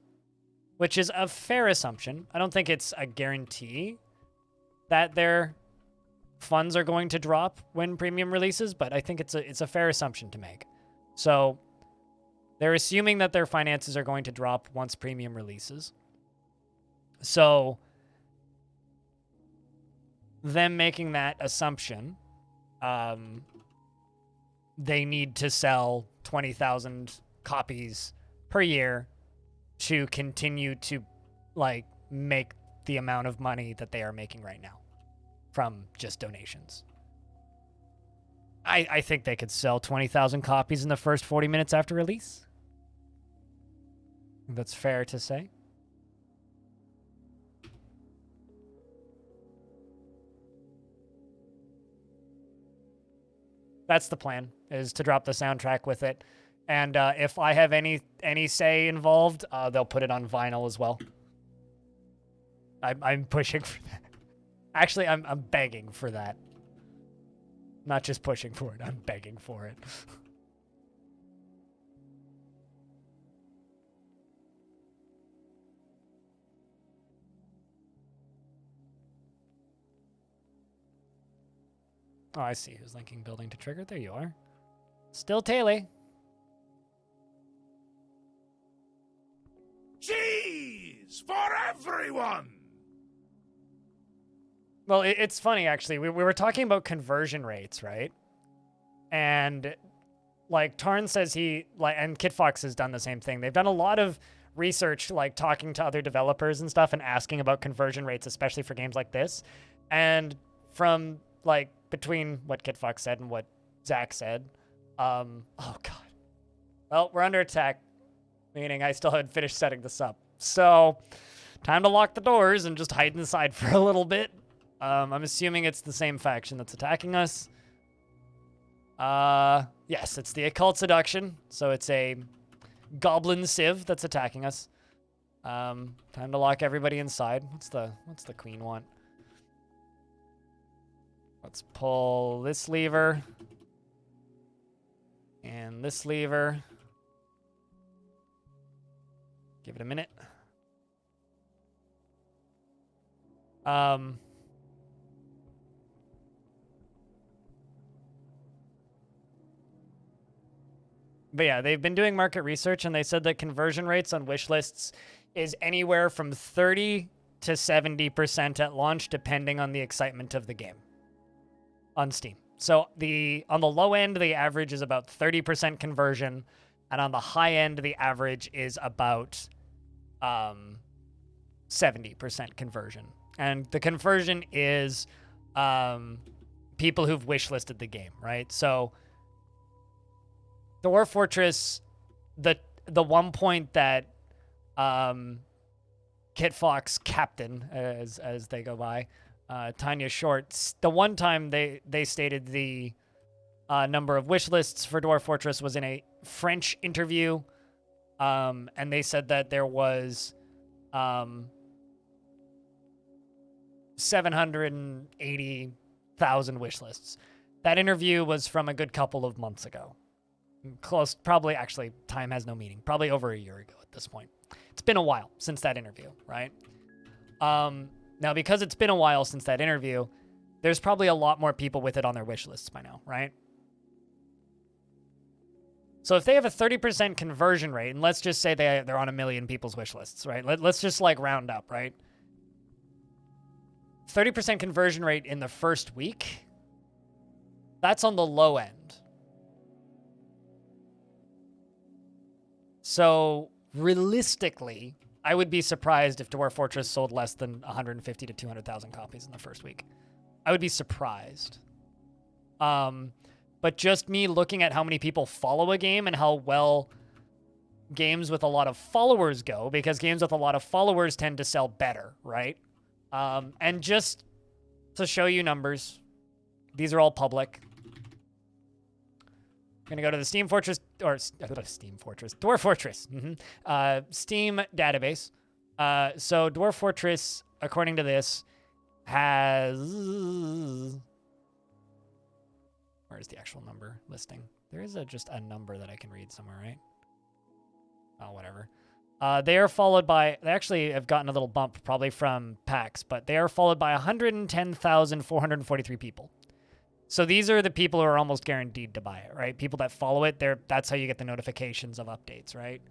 which is a fair assumption. I don't think it's a guarantee that their funds are going to drop when premium releases, but I think it's a fair assumption to make. So they're assuming that their finances are going to drop once premium releases. So them making that assumption, they need to sell 20,000 copies per year to continue to like make the amount of money that they are making right now from just donations. I think they could sell 20,000 copies in the first 40 minutes after release. That's fair to say. That's the plan, is to drop the soundtrack with it. And if I have any say involved, they'll put it on vinyl as well. I'm pushing for that. Actually, I'm begging for that. Not just pushing for it, I'm begging for it. Oh, I see who's linking building to trigger. There you are. Still Taylor. Cheese for everyone! Well, it's funny, actually. We were talking about conversion rates, right? And, like, Tarn says and KitFox has done the same thing. They've done a lot of research, like, talking to other developers and stuff and asking about conversion rates, especially for games like this. And from, like, between what KitFox said and what Zach said, oh, God. Well, we're under attack, meaning I still haven't finished setting this up. So, time to lock the doors and just hide inside for a little bit. I'm assuming it's the same faction that's attacking us. Yes, it's the Occult Seduction. So it's a Goblin Civ that's attacking us. Time to lock everybody inside. What's the queen want? Let's pull this lever. And this lever. Give it a minute. But yeah, they've been doing market research and they said that conversion rates on wish lists is anywhere from 30 to 70% at launch, depending on the excitement of the game on Steam. So on the low end, the average is about 30% conversion, and on the high end, the average is about 70% conversion. And the conversion is people who've wishlisted the game, right? So Dwarf Fortress, the one point that KitFox Captain, as they go by, Tanya Short, the one time they stated the number of wish lists for Dwarf Fortress was in a French interview, and they said that there was 780,000 wish lists. That interview was from a good couple of months ago. Close, probably, actually, time has no meaning. Probably over a year ago at this point. It's been a while since that interview, right? Now, because it's been a while since that interview, there's probably a lot more people with it on their wish lists by now, right? So if they have a 30% conversion rate, and let's just say they're on 1 million people's wish lists, right? Let's just like round up, right? 30% conversion rate in the first week, that's on the low end. So realistically, I would be surprised if Dwarf Fortress sold less than 150 to 200,000 copies in the first week. I would be surprised. but just me looking at how many people follow a game and how well games with a lot of followers go, because games with a lot of followers tend to sell better, right? And just to show you numbers, these are all public. I'm going to go to the Steam Fortress, or Steam Fortress, Dwarf Fortress, Steam database. So Dwarf Fortress, according to this, has... Where's the actual number listing? There is just a number that I can read somewhere, right? Oh, whatever. They are followed by... They actually have gotten a little bump, probably from PAX, but they are followed by 110,443 people. So these are the people who are almost guaranteed to buy it, right? People that follow it, that's how you get the notifications of updates, right?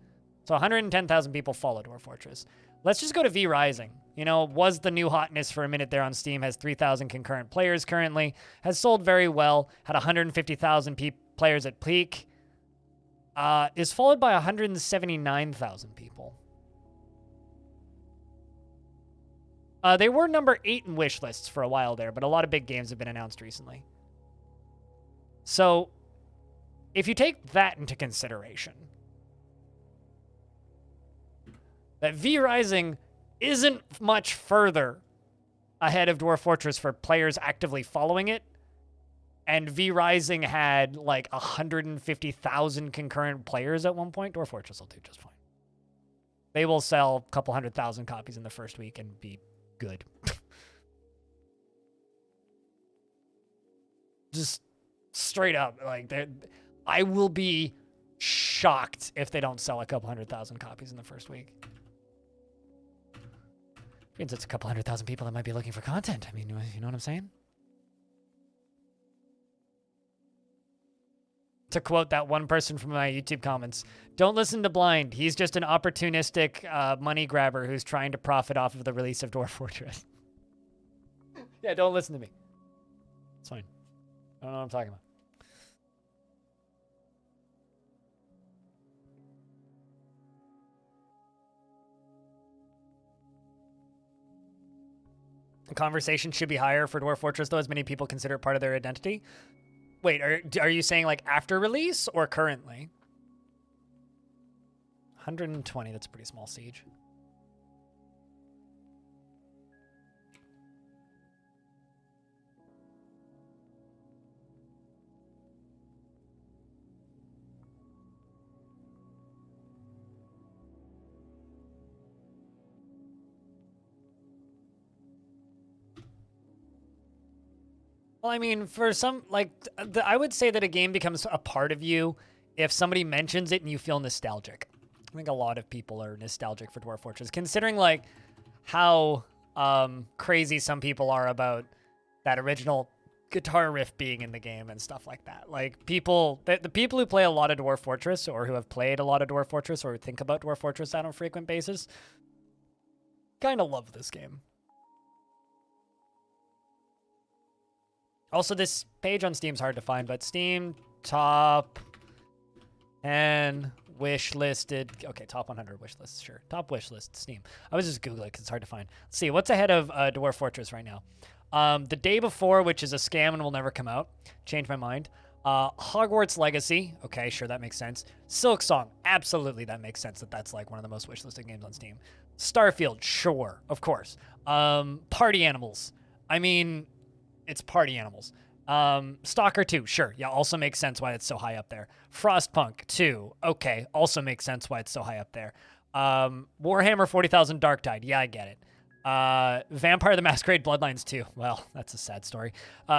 So 110,000 people follow Dwarf Fortress. Let's just go to V Rising. You know, was the new hotness for a minute there on Steam, has 3,000 concurrent players currently, has sold very well, had 150,000 players at peak, is followed by 179,000 people. They were number 8 in wish lists for a while there, but a lot of big games have been announced recently. So, if you take that into consideration, that V Rising isn't much further ahead of Dwarf Fortress for players actively following it, and V Rising had like 150,000 concurrent players at one point, Dwarf Fortress will do just fine. They will sell a couple 100,000 copies in the first week and be good. Just straight up, like, I will be shocked if they don't sell a couple 100,000 copies in the first week. Means it's a couple 100,000 people that might be looking for content. I mean, you know what I'm saying? To quote that one person from my YouTube comments, don't listen to Blind. He's just an opportunistic money grabber who's trying to profit off of the release of Dwarf Fortress. Yeah, don't listen to me. It's fine. I don't know what I'm talking about. The conversation should be higher for Dwarf Fortress, though, as many people consider it part of their identity. Wait, are you saying like after release or currently? 120, that's a pretty small siege. Well, I mean, for some, like, I would say that a game becomes a part of you if somebody mentions it and you feel nostalgic. I think a lot of people are nostalgic for Dwarf Fortress, considering, like, how crazy some people are about that original guitar riff being in the game and stuff like that. Like, people, the people who play a lot of Dwarf Fortress or who have played a lot of Dwarf Fortress or think about Dwarf Fortress on a frequent basis kind of love this game. Also, this page on Steam's hard to find, but Steam top 10 wish listed. Okay, top 100 wish lists, sure. Top wish list, Steam. I was just Googling because it's hard to find. Let's see, what's ahead of Dwarf Fortress right now? The Day Before, which is a scam and will never come out. Changed my mind. Hogwarts Legacy. Okay, sure, that makes sense. Silk Song. Absolutely, that makes sense that that's like one of the most wishlisted games on Steam. Starfield. Sure, of course. Party Animals. I mean, it's Party Animals. Stalker 2. Sure, yeah, also makes sense why it's so high up there. Frostpunk 2. Okay, also makes sense why it's so high up there. Warhammer 40,000 Darktide. Yeah, I get it. Vampire the Masquerade Bloodlines 2. Well, that's a sad story.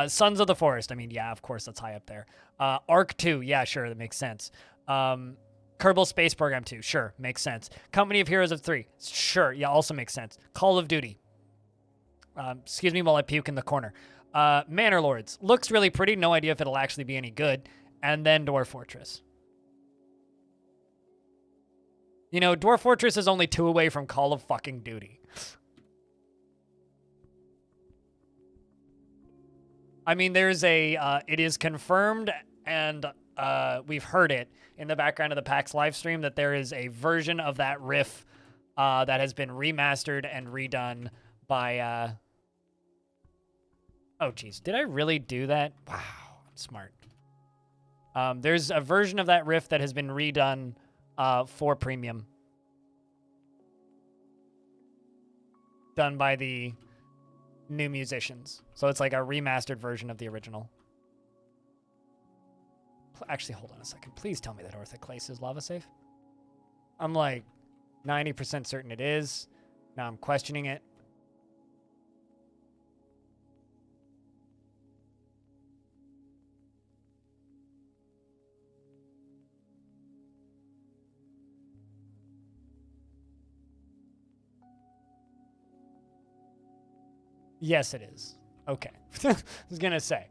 Sons of the Forest. I mean, yeah, of course, that's high up there. Arc 2. Yeah, sure, that makes sense. Kerbal Space Program 2. Sure, makes sense. Company of Heroes of 3. Sure, yeah, also makes sense. Call of Duty. Excuse me while I puke in the corner. Manor Lords. Looks really pretty. No idea if it'll actually be any good. And then Dwarf Fortress. You know, Dwarf Fortress is only 2 away from Call of fucking Duty. I mean, there's a, it is confirmed, and we've heard it in the background of the PAX live stream that there is a version of that riff that has been remastered and redone by, oh, geez. Did I really do that? Wow, I'm smart. There's a version of that riff that has been redone for premium. Done by the new musicians. So it's like a remastered version of the original. Actually, hold on a second. Please tell me that Orthoclase is lava safe. I'm like 90% certain it is. Now I'm questioning it. Yes, it is. Okay. I was going to say.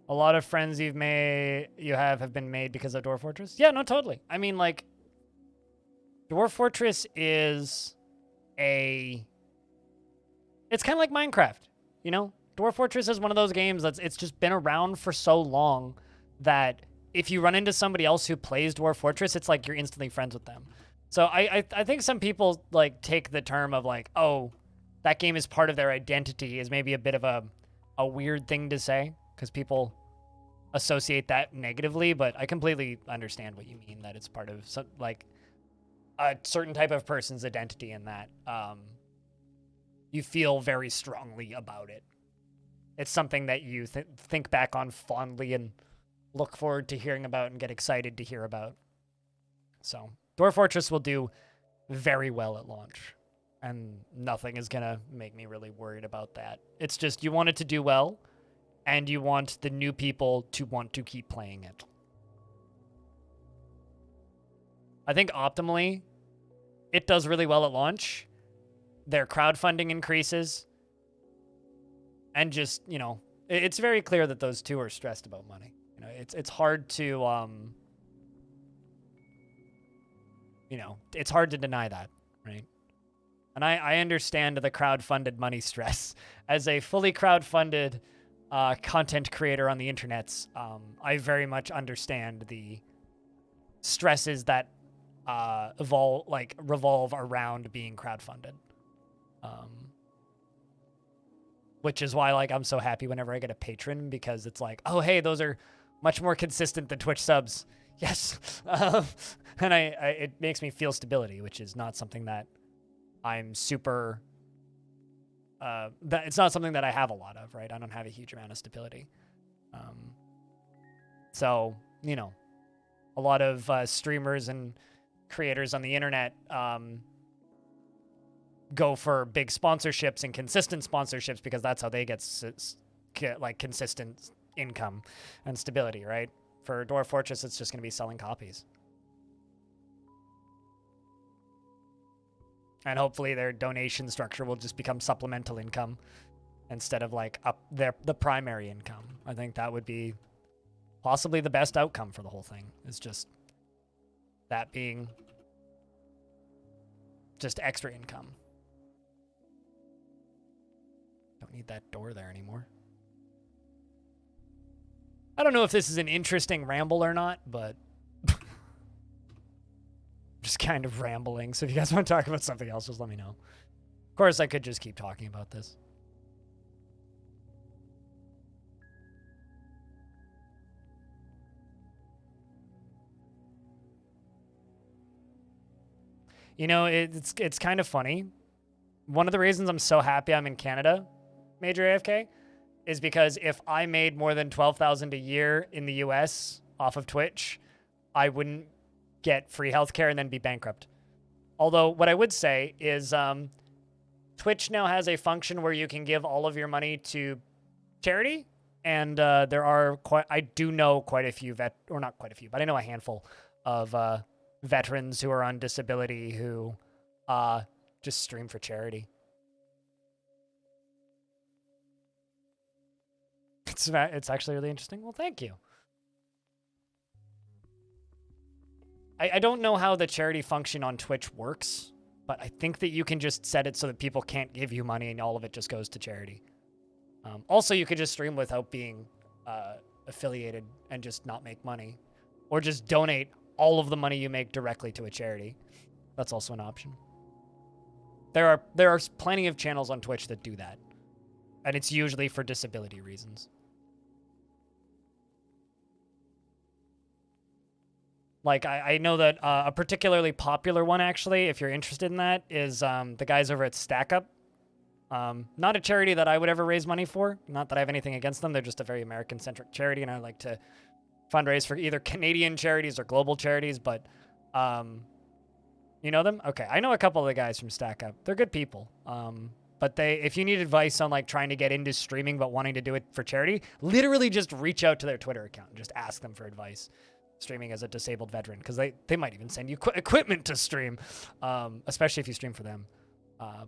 A lot of friends you have been made because of Dwarf Fortress? Yeah, no, totally. I mean, like, Dwarf Fortress is it's kind of like Minecraft, you know? Dwarf Fortress is one of those games it's just been around for so long that if you run into somebody else who plays Dwarf Fortress, it's like you're instantly friends with them. So I think some people like take the term of like, oh, that game is part of their identity is maybe a bit of a weird thing to say because people associate that negatively, but I completely understand what you mean, that it's part of some, like a certain type of person's identity in that you feel very strongly about it. It's something that you think back on fondly and look forward to hearing about and get excited to hear about. So Dwarf Fortress will do very well at launch, and nothing is going to make me really worried about that. It's just you want it to do well, and you want the new people to want to keep playing it. I think optimally, it does really well at launch. Their crowdfunding increases. And just, you know, it's very clear that those two are stressed about money. You know, it's hard to, you know, it's hard to deny that, right? And I understand the crowdfunded money stress. As a fully crowdfunded content creator on the internets, I very much understand the stresses that revolve around being crowdfunded. Which is why, like, I'm so happy whenever I get a patron, because it's like, oh, hey, those are much more consistent than Twitch subs. Yes. And it makes me feel stability, which is not something that I'm super, it's not something that I have a lot of, right? I don't have a huge amount of stability. So, you know, a lot of streamers and creators on the internet, go for big sponsorships and consistent sponsorships because that's how they get like consistent income and stability, right? For Dwarf Fortress, it's just going to be selling copies. And hopefully their donation structure will just become supplemental income instead of like the primary income. I think that would be possibly the best outcome for the whole thing, is just that being just extra income. Don't need that door there anymore. I don't know if this is an interesting ramble or not, but just kind of rambling. So if you guys want to talk about something else, just let me know. Of course, I could just keep talking about this. You know, it's kind of funny. One of the reasons I'm so happy I'm in Canada, Major AFK, is because if I made more than $12,000 a year in the US off of Twitch, I wouldn't get free healthcare and then be bankrupt. Although what I would say is Twitch now has a function where you can give all of your money to charity, and there are I do know quite a few not quite a few, but I know a handful of veterans who are on disability who just stream for charity. It's actually really interesting. Well, thank you. I don't know how the charity function on Twitch works, but I think that you can just set it so that people can't give you money and all of it just goes to charity. Also, you could just stream without being affiliated and just not make money, or just donate all of the money you make directly to a charity. That's also an option. There are plenty of channels on Twitch that do that, and it's usually for disability reasons. Like, I know that a particularly popular one, actually, if you're interested in that, is the guys over at StackUp. Not a charity that I would ever raise money for. Not that I have anything against them. They're just a very American-centric charity, and I like to fundraise for either Canadian charities or global charities, but you know them? Okay, I know a couple of the guys from StackUp. They're good people. But if you need advice on like trying to get into streaming but wanting to do it for charity, literally just reach out to their Twitter account and just ask them for advice. Streaming as a disabled veteran, because they might even send you equipment to stream, especially if you stream for them.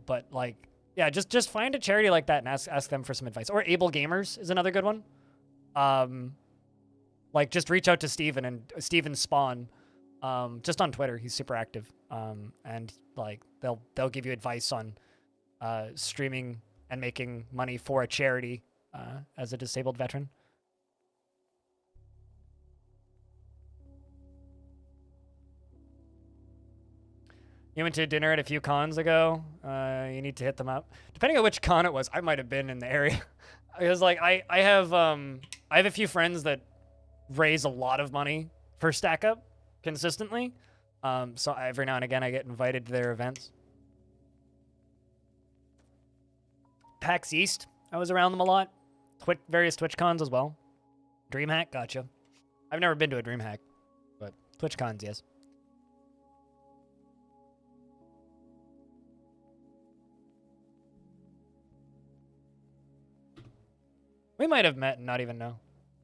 But like, yeah, just find a charity like that and ask them for some advice. Or Able Gamers is another good one. Like just reach out to Steven and Steven Spawn, just on Twitter. He's super active, and like they'll give you advice on streaming and making money for a charity as a disabled veteran. You went to dinner at a few cons ago. You need to hit them up. Depending on which con it was, I might have been in the area. Because like I have a few friends that raise a lot of money for StackUp consistently. So every now and again I get invited to their events. PAX East, I was around them a lot. Various Twitch cons as well. DreamHack, gotcha. I've never been to a DreamHack, but Twitch cons, yes. We might have met and not even know.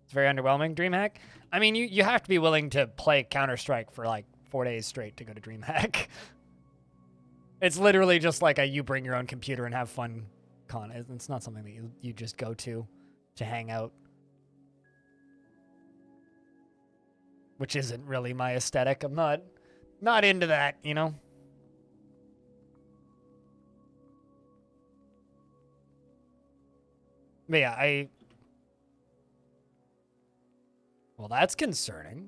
It's very underwhelming. DreamHack? I mean, you have to be willing to play Counter-Strike for like 4 days straight to go to DreamHack. It's literally just like you bring your own computer and have fun con. It's not something that you just go to hang out. Which isn't really my aesthetic. I'm not into that, you know? But yeah, well, that's concerning.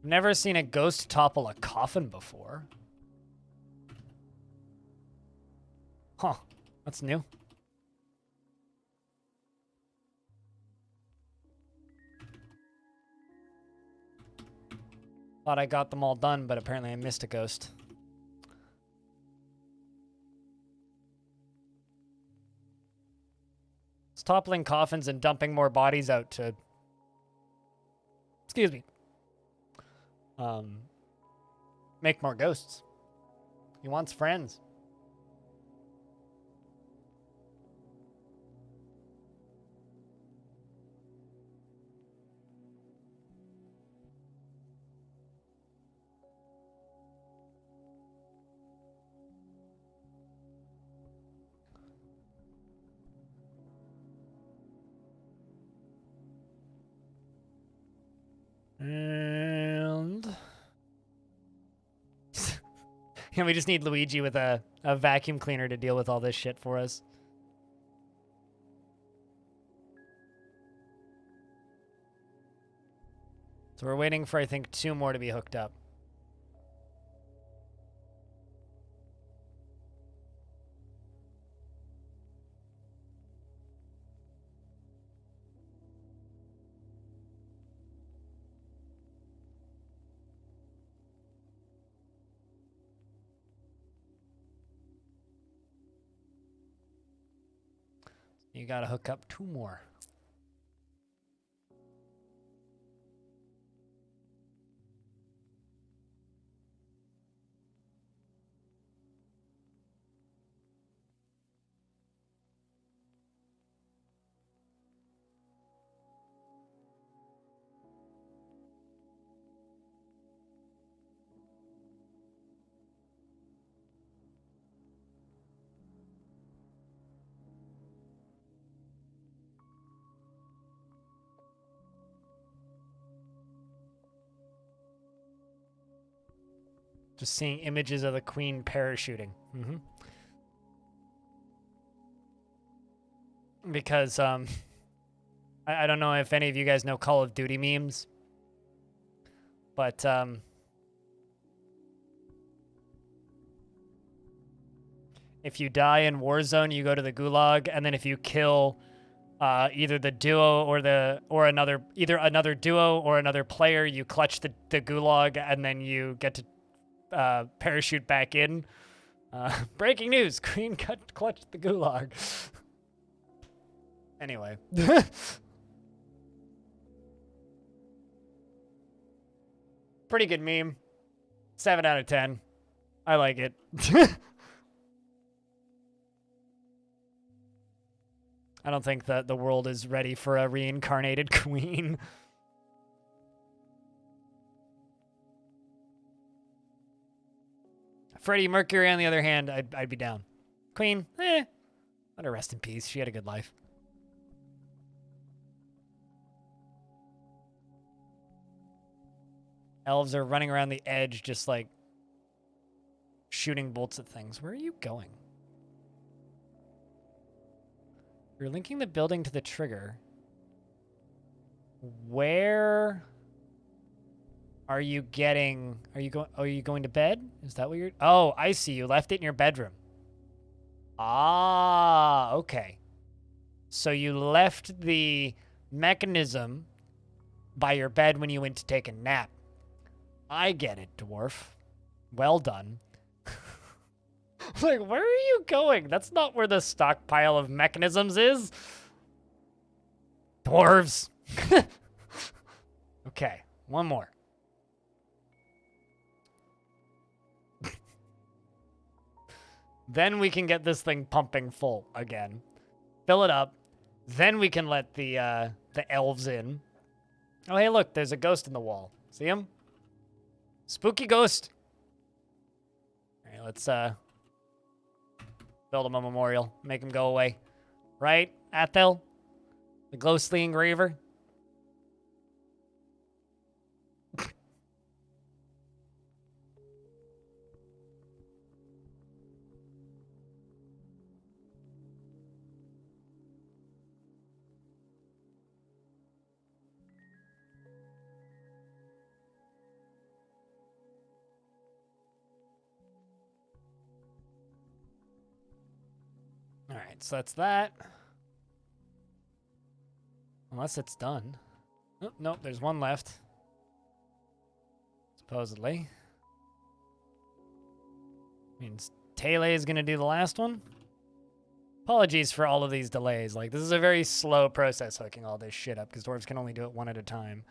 Never seen a ghost topple a coffin before. Huh. That's new. Thought I got them all done, but apparently I missed a ghost. It's toppling coffins and dumping more bodies out to... Excuse me. Make more ghosts. He wants friends. And... and we just need Luigi with a vacuum cleaner to deal with all this shit for us. So we're waiting for, I think, 2 more to be hooked up. You gotta hook up 2 more. Just seeing images of the Queen parachuting. Mm-hmm. Because, I don't know if any of you guys know Call of Duty memes. But, If you die in Warzone, you go to the gulag, and then if you kill either the duo or another duo or another player, you clutch the gulag, and then you get to parachute back in. Breaking news: Queen clutched the gulag. Anyway. Pretty good meme. 7 out of 10. I like it. I don't think that the world is ready for a reincarnated queen. Freddie Mercury, on the other hand, I'd be down. Queen, let her rest in peace. She had a good life. Elves are running around the edge just like shooting bolts at things. Where are you going? You're linking the building to the trigger. Where are you getting... Are you going to bed? Is that what you're... Oh, I see. You left it in your bedroom. Ah, okay. So you left the mechanism by your bed when you went to take a nap. I get it, Dwarf. Well done. Like, where are you going? That's not where the stockpile of mechanisms is. Dwarves. Okay, one more. Then we can get this thing pumping full again. Fill it up. Then we can let the elves in. Oh, hey, look, there's a ghost in the wall. See him? Spooky ghost. All right, let's build him a memorial. Make him go away. Right, Athel? The ghostly engraver? All right, so that's that. Unless it's done. Oh, nope, there's one left. Supposedly. Means Tele is going to do the last one. Apologies for all of these delays. Like, this is a very slow process hooking all this shit up because dwarves can only do it one at a time.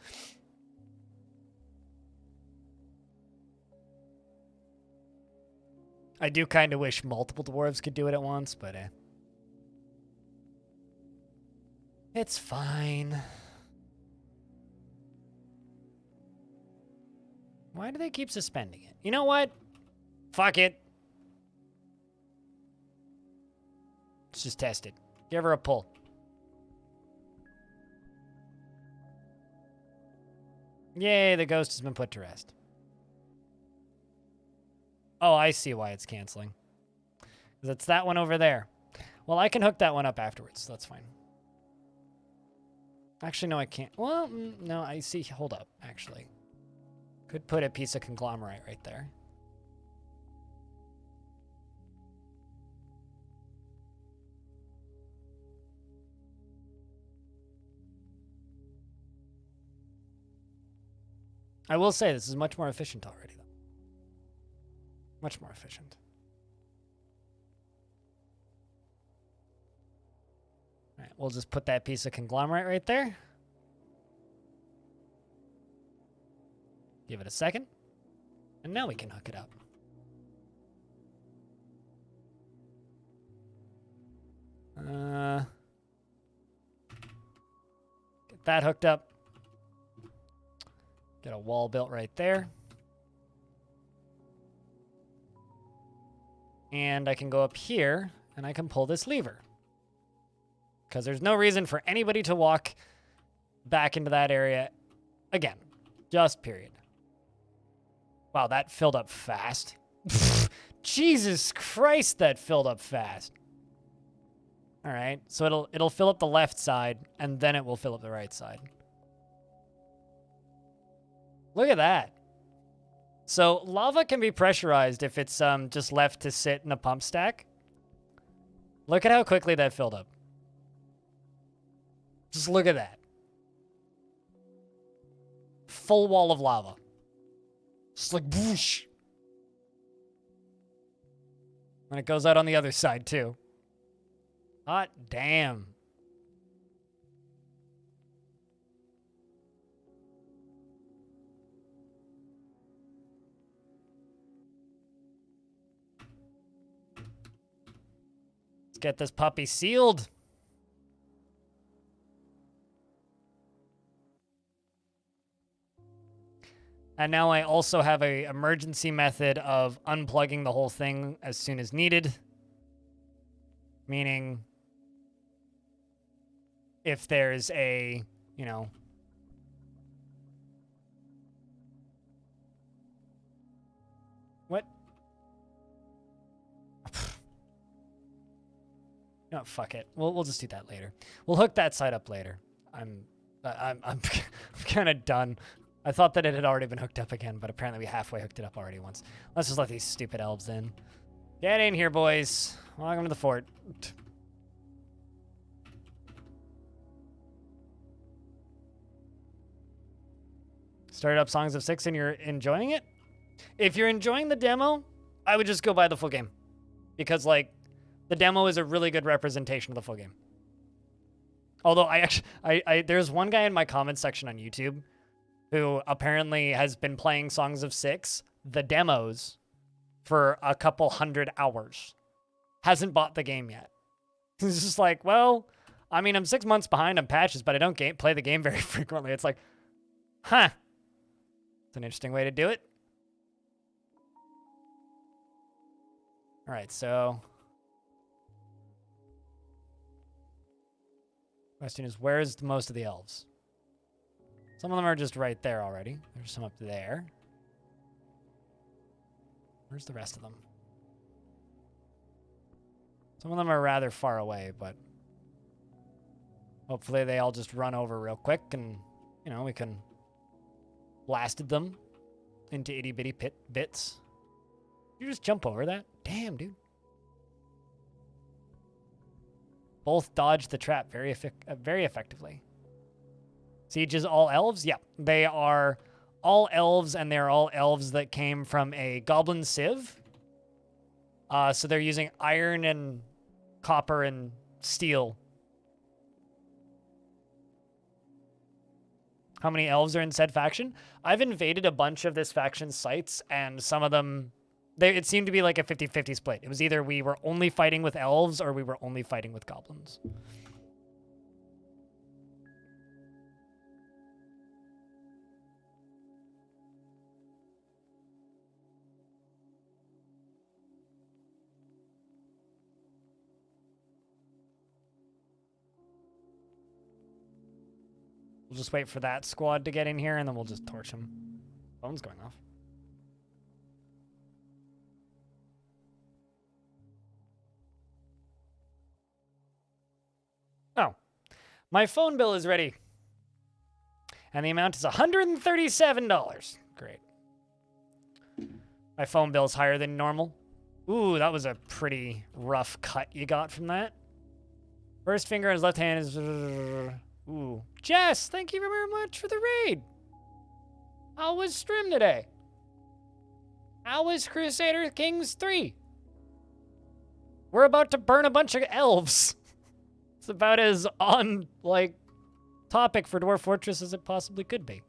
I do kind of wish multiple dwarves could do it at once, but it's fine. Why do they keep suspending it? You know what? Fuck it. Let's just test it. Give her a pull. Yay, the ghost has been put to rest. Oh, I see why it's canceling. Because it's that one over there. Well, I can hook that one up afterwards, so that's fine. Actually, no, I can't. Well, no, I see. Hold up, actually. Could put a piece of conglomerate right there. I will say this is much more efficient already, though. Much more efficient. All right, we'll just put that piece of conglomerate right there. Give it a second. And now we can hook it up. Get that hooked up. Get a wall built right there. And I can go up here and I can pull this lever. Because there's no reason for anybody to walk back into that area again. Just period. Wow, that filled up fast. Jesus Christ, that filled up fast. All right, so it'll fill up the left side, and then it will fill up the right side. Look at that. So lava can be pressurized if it's just left to sit in a pump stack. Look at how quickly that filled up. Just look at that. Full wall of lava. Just like whoosh. And it goes out on the other side too. Hot damn. Let's get this puppy sealed. And now I also have a emergency method of unplugging the whole thing as soon as needed. Meaning, if there's a, you know, what? No, fuck it. We'll just do that later. We'll hook that side up later. I'm kind of done. I thought that it had already been hooked up again, but apparently we halfway hooked it up already once. Let's just let these stupid elves in. Get in here, boys. Welcome to the fort. Started up Songs of Six and you're enjoying it? If you're enjoying the demo, I would just go buy the full game. Because, like, the demo is a really good representation of the full game. Although there's one guy in my comments section on YouTube who apparently has been playing Songs of Six, the demos, for a couple 100 hours. Hasn't bought the game yet. He's just like, well, I mean, I'm 6 months behind on patches, but I don't play the game very frequently. It's like, huh. It's an interesting way to do it. All right, so question is, where's most of the elves? Some of them are just right there already. There's some up there. Where's the rest of them? Some of them are rather far away, but hopefully they all just run over real quick and, you know, we can blasted them into itty-bitty bits. You just jump over that? Damn, dude. Both dodged the trap very effectively. Siege is all elves? Yeah, they are all elves, and they're all elves that came from a goblin civ. So they're using iron and copper and steel. How many elves are in said faction? I've invaded a bunch of this faction's sites, and some of them, it seemed to be like a 50-50 split. It was either we were only fighting with elves or we were only fighting with goblins. We'll just wait for that squad to get in here, and then we'll just torch them. Phone's going off. Oh. My phone bill is ready. And the amount is $137. Great. My phone bill is higher than normal. Ooh, that was a pretty rough cut you got from that. First finger on his left hand is... Ooh. Jess, thank you very much for the raid. How was stream today? How was Crusader Kings 3? We're about to burn a bunch of elves. It's about as on, like, topic for Dwarf Fortress as it possibly could be.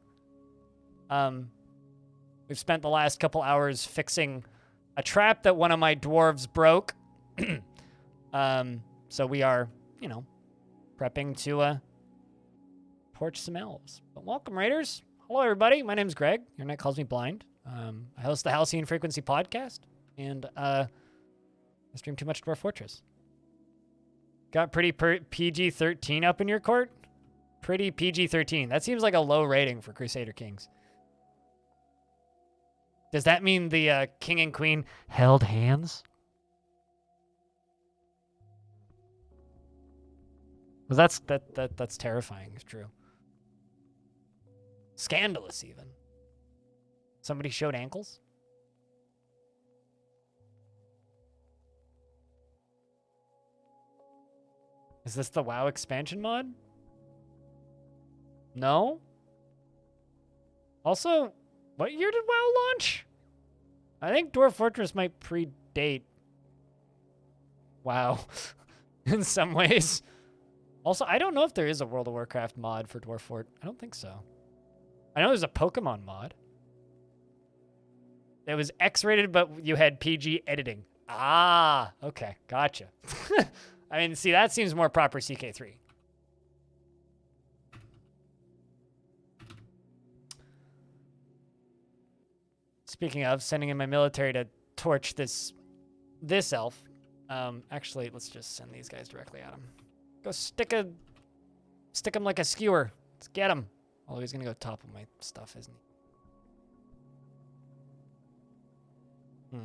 We've spent the last couple hours fixing a trap that one of my dwarves broke. So we are, you know, prepping to, torch some elves. But welcome, Raiders. Hello, everybody. My name's Greg. Your Night Calls Me Blind. I host the Halcyon Frequency podcast, and I stream too much Dwarf Fortress. Got pretty PG-13 up in your court? Pretty PG-13. That seems like a low rating for Crusader Kings. Does that mean the king and queen held hands? Well, that's terrifying, if true. Scandalous, even. Somebody showed ankles? Is this the WoW expansion mod? No? Also, what year did WoW launch? I think Dwarf Fortress might predate WoW in some ways. Also, I don't know if there is a World of Warcraft mod for Dwarf Fort. I don't think so. I know there's a Pokemon mod. It was X-rated, but you had PG editing. Ah, okay. Gotcha. I mean, see, that seems more proper CK3. Speaking of, sending in my military to torch this elf. Actually, let's just send these guys directly at him. Go stick him like a skewer. Let's get him. Oh, he's gonna go top of my stuff, isn't he?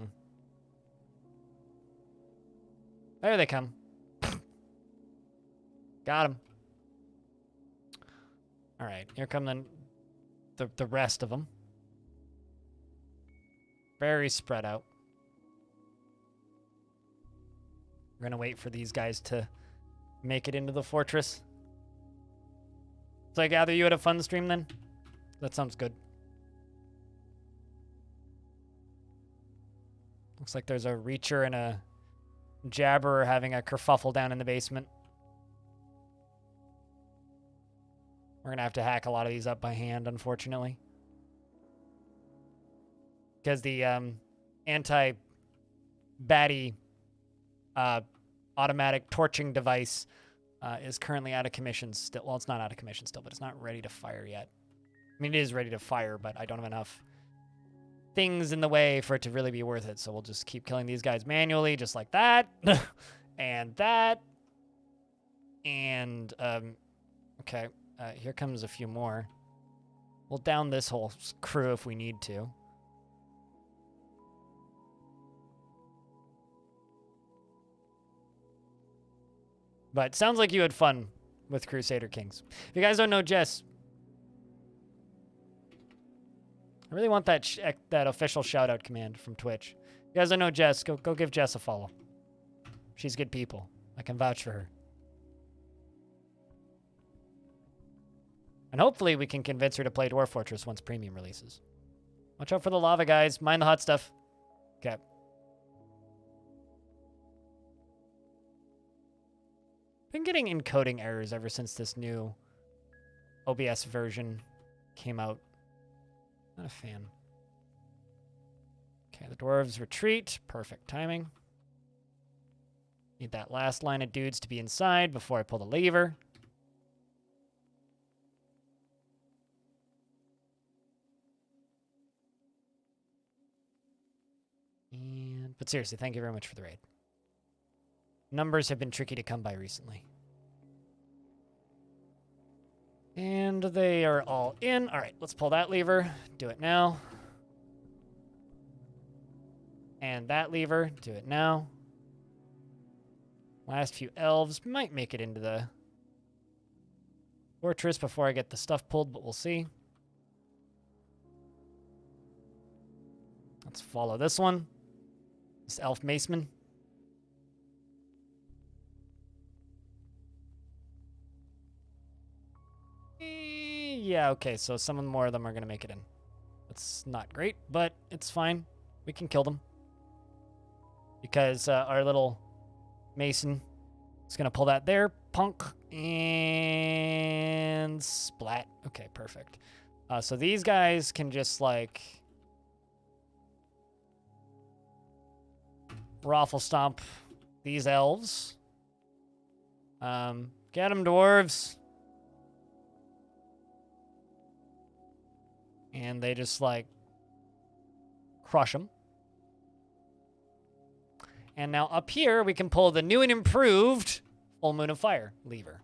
There they come. Got him. All right, here come the rest of them. Very spread out. We're gonna wait for these guys to make it into the fortress. So I gather you had a fun stream then? That sounds good. Looks like there's a Reacher and a Jabberer having a kerfuffle down in the basement. We're gonna have to hack a lot of these up by hand, unfortunately. Because the anti-baddie automatic torching device is currently out of commission still. Well, it's not out of commission still, but it's not ready to fire yet. I mean, it is ready to fire, but I don't have enough things in the way for it to really be worth it. So we'll just keep killing these guys manually, just like that. And that. And, okay. Here comes a few more. We'll down this whole crew if we need to. But sounds like you had fun with Crusader Kings. If you guys don't know Jess, I really want that official shout-out command from Twitch. If you guys don't know Jess, go give Jess a follow. She's good people. I can vouch for her. And hopefully we can convince her to play Dwarf Fortress once Premium releases. Watch out for the lava, guys. Mind the hot stuff. Okay. Been getting encoding errors ever since this new OBS version came out. Not a fan. Okay, the dwarves retreat. Perfect timing. Need that last line of dudes to be inside before I pull the lever. But seriously, thank you very much for the raid. Numbers have been tricky to come by recently. And they are all in. All right, let's pull that lever. Do it now. And that lever. Do it now. Last few elves might make it into the fortress before I get the stuff pulled, but we'll see. Let's follow this one. This elf maceman. Yeah, okay, so some more of them are going to make it in. That's not great, but it's fine. We can kill them. Because our little mason is going to pull that there. Punk. And splat. Okay, perfect. So these guys can just, like, raffle stomp these elves. Get them, dwarves. And they just, like, crush them. And now up here, we can pull the new and improved Full Moon of Fire lever.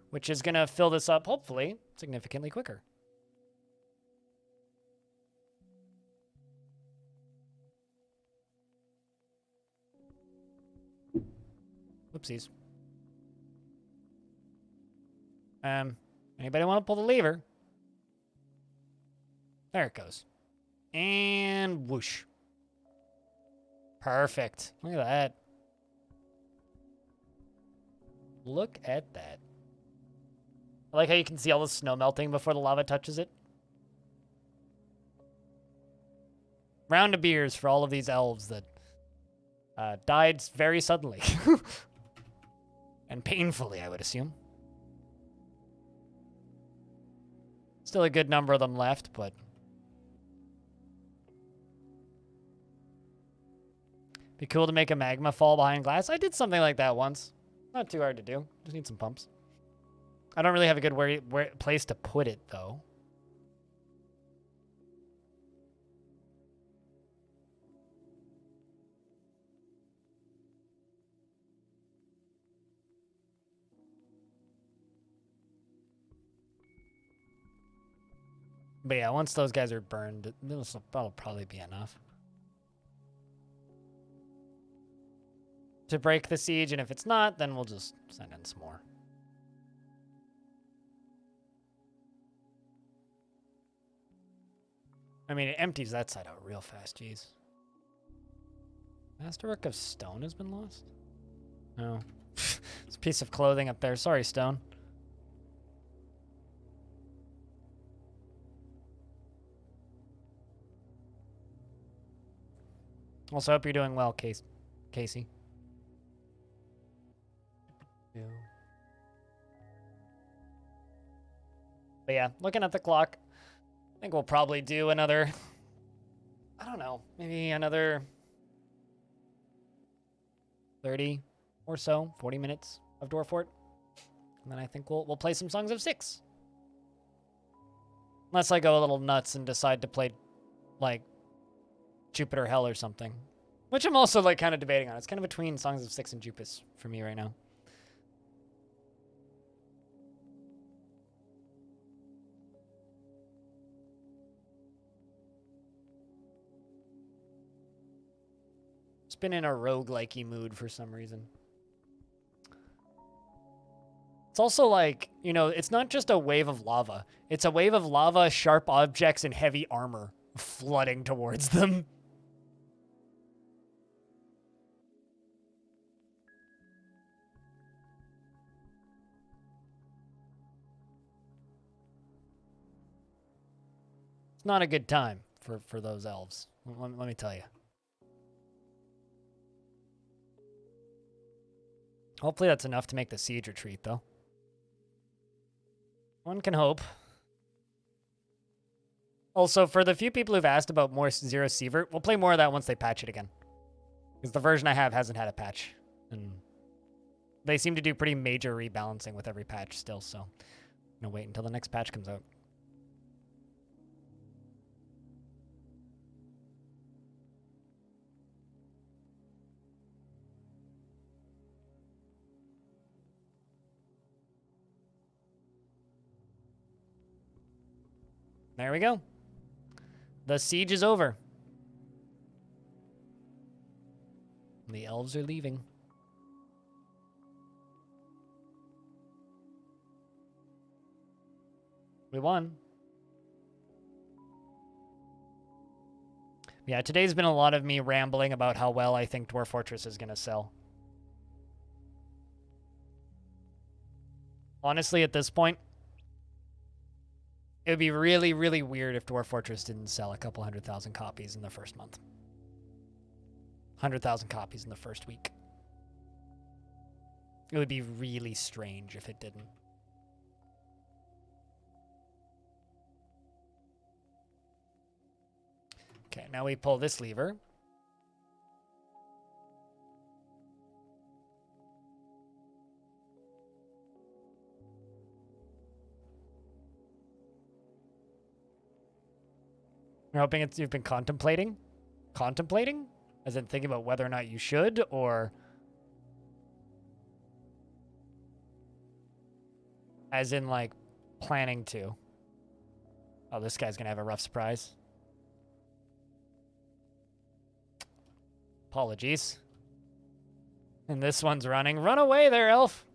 Which is going to fill this up, hopefully, significantly quicker. Whoopsies. Anybody want to pull the lever? There it goes. And whoosh. Perfect. Look at that. Look at that. I like how you can see all the snow melting before the lava touches it. Round of beers for all of these elves that died very suddenly. And painfully, I would assume. Still a good number of them left, but... Be cool to make a magma fall behind glass. I did something like that once. Not too hard to do. Just need some pumps. I don't really have a good place to put it, though. But yeah, once those guys are burned, that'll probably be enough to break the siege, and if it's not, then we'll just send in some more. I mean, it empties that side out real fast, jeez. Masterwork of stone has been lost? No. It's a piece of clothing up there. Sorry, stone. Also, hope you're doing well, Casey. Yeah. But yeah, looking at the clock, I think we'll probably do another, I don't know, maybe another 30 or so, 40 minutes of Dwarf Fort. And then I think we'll play some Songs of Six. Unless I go a little nuts and decide to play, like, Jupiter Hell or something. Which I'm also, like, kind of debating on. It's kind of between Songs of Six and Jupus for me right now. It's been in a roguelike-y mood for some reason. It's also like, you know, it's not just a wave of lava. It's a wave of lava, sharp objects, and heavy armor flooding towards them. It's not a good time for those elves. Let me tell you. Hopefully that's enough to make the siege retreat, though. One can hope. Also, for the few people who've asked about more Zero Sievert, we'll play more of that once they patch it again. Because the version I have hasn't had a patch. And they seem to do pretty major rebalancing with every patch still, so I'm gonna wait until the next patch comes out. There we go. The siege is over. The elves are leaving. We won. Yeah, today's been a lot of me rambling about how well I think Dwarf Fortress is going to sell. Honestly, at this point, it would be really, really weird if Dwarf Fortress didn't sell a couple 100,000 copies in the first month. 100,000 copies in the first week. It would be really strange if it didn't. Okay, now we pull this lever. You're hoping you've been contemplating? Contemplating? As in thinking about whether or not you should, or... as in, like, planning to? Oh, this guy's gonna have a rough surprise. Apologies. And this one's running. Run away there, elf!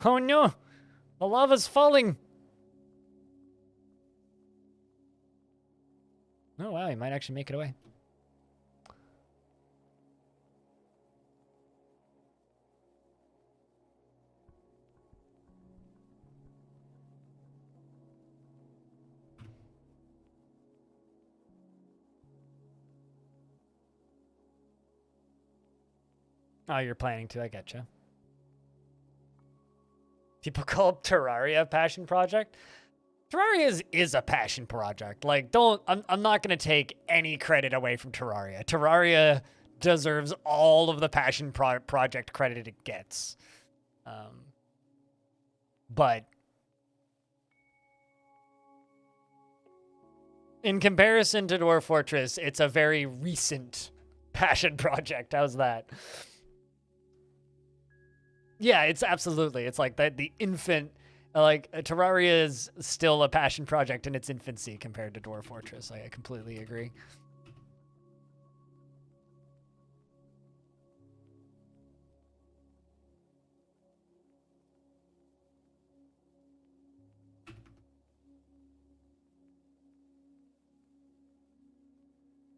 Oh no! The lava's falling! Oh wow, he might actually make it away. Oh, you're planning to. I getcha. People call Terraria a passion project. Terraria is a passion project. Like, I'm not going to take any credit away from Terraria. Terraria deserves all of the passion project credit it gets. But in comparison to Dwarf Fortress, it's a very recent passion project. How's that? Yeah, it's absolutely. It's like the infant, like Terraria is still a passion project in its infancy compared to Dwarf Fortress. I completely agree.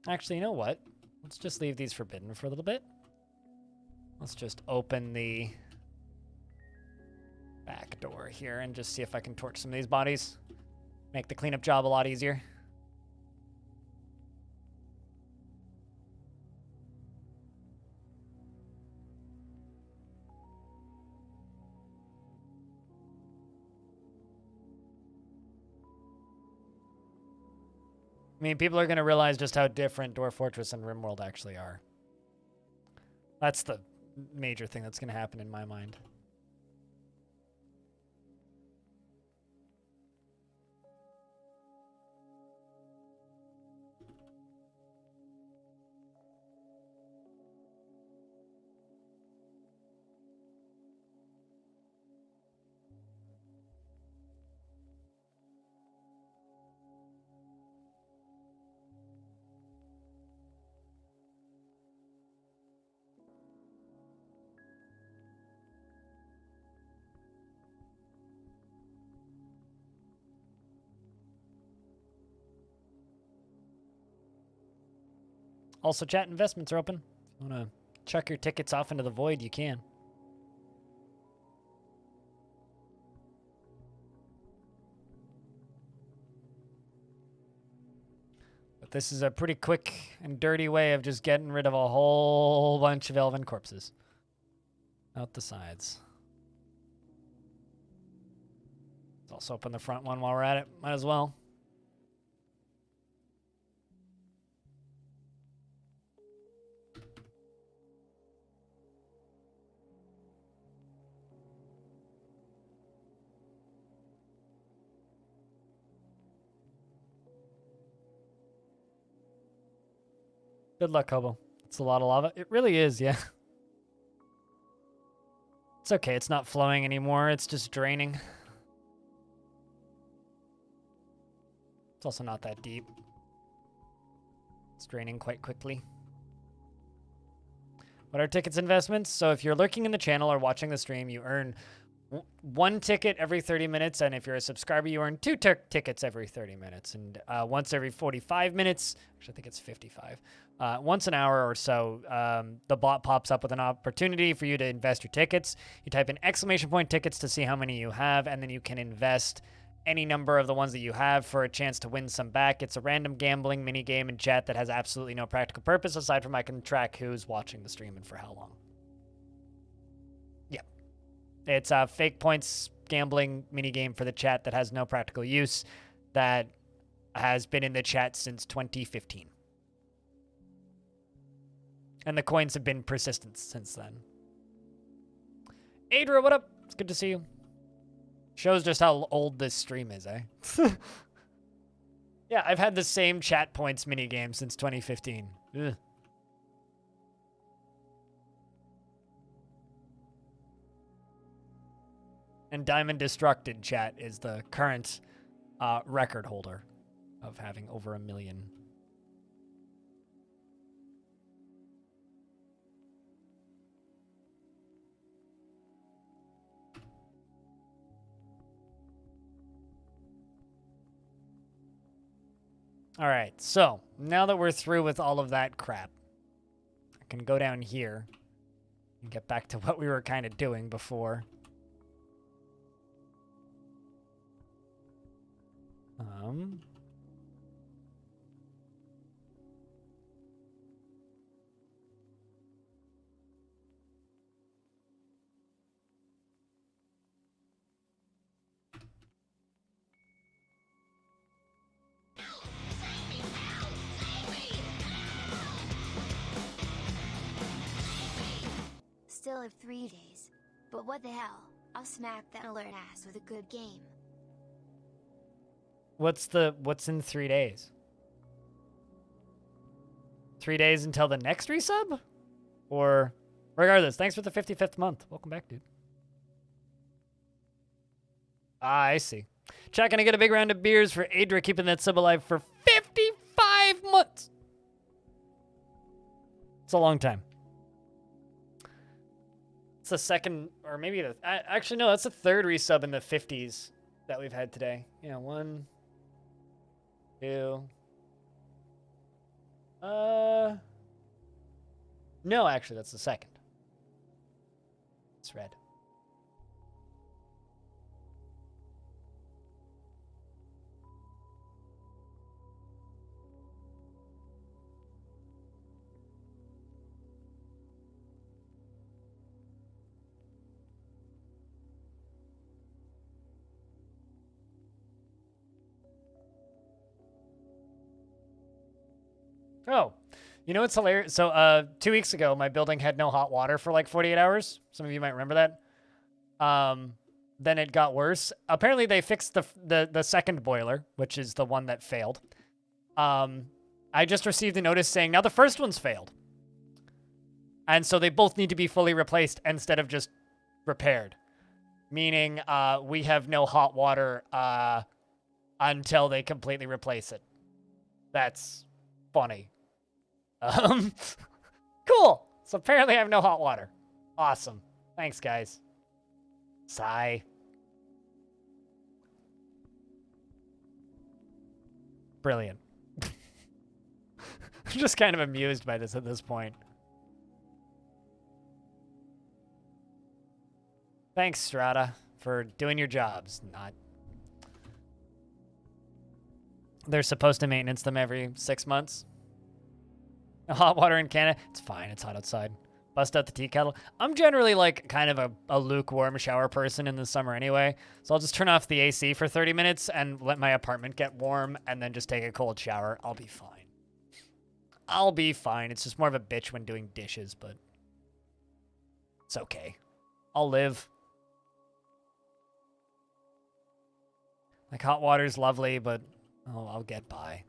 Actually, you know what? Let's just leave these forbidden for a little bit. Let's just open the back door here and just see if I can torch some of these bodies. Make the cleanup job a lot easier. I mean, people are going to realize just how different Dwarf Fortress and RimWorld actually are. That's the major thing that's going to happen in my mind. Also, chat investments are open. If you want to chuck your tickets off into the void, you can. But this is a pretty quick and dirty way of just getting rid of a whole bunch of elven corpses. Out the sides. Let's also open the front one while we're at it. Might as well. Good luck, Hobo. It's a lot of lava. It really is, yeah. It's okay. It's not flowing anymore. It's just draining. It's also not that deep. It's draining quite quickly. What are tickets investments? So if you're lurking in the channel or watching the stream, you earn one ticket every 30 minutes. And if you're a subscriber, you earn two tickets every 30 minutes. And once every 45 minutes, actually I think it's 55, once an hour or so, the bot pops up with an opportunity for you to invest your tickets. You type in ! tickets to see how many you have, and then you can invest any number of the ones that you have for a chance to win some back. It's a random gambling mini game in chat that has absolutely no practical purpose aside from I can track who's watching the stream and for how long. Yeah. It's a fake points gambling mini game for the chat that has no practical use that has been in the chat since 2015. And the coins have been persistent since then. Adra, what up? It's good to see you. Shows just how old this stream is, eh? Yeah, I've had the same chat points minigame since 2015. Ugh. And Diamond Destructed chat is the current record holder of having over 1 million. All right, so now that we're through with all of that crap, I can go down here and get back to what we were kind of doing before. live 3 days. But what the hell? I'll smack that alert ass with a good game. What's in 3 days? 3 days until the next resub? Or regardless, thanks for the 55th month. Welcome back, dude. Ah, I see. Chat, gonna get a big round of beers for Adra keeping that sub alive for 55 months. It's a long time. It's the second, or maybe the, actually no, that's the third resub in the 50s that we've had today. Yeah, 1, 2. No, actually, that's the second. It's red. Oh, you know what's hilarious? So 2 weeks ago, my building had no hot water for like 48 hours. Some of you might remember that. Then it got worse. Apparently, they fixed the second boiler, which is the one that failed. I just received a notice saying, now the first one's failed. And so they both need to be fully replaced instead of just repaired. Meaning we have no hot water until they completely replace it. That's funny. Cool. So apparently I have no hot water. Awesome. Thanks, guys. Sigh. Brilliant. I'm just kind of amused by this at this point. Thanks, Strata, for doing your jobs. Not. They're supposed to maintenance them every 6 months. Hot water in Canada, it's fine. It's hot outside. Bust out the tea kettle. I'm generally like kind of a lukewarm shower person in the summer anyway. So I'll just turn off the AC for 30 minutes and let my apartment get warm and then just take a cold shower. I'll be fine. I'll be fine. It's just more of a bitch when doing dishes, but it's okay. I'll live. Like hot water's lovely, but I'll get by.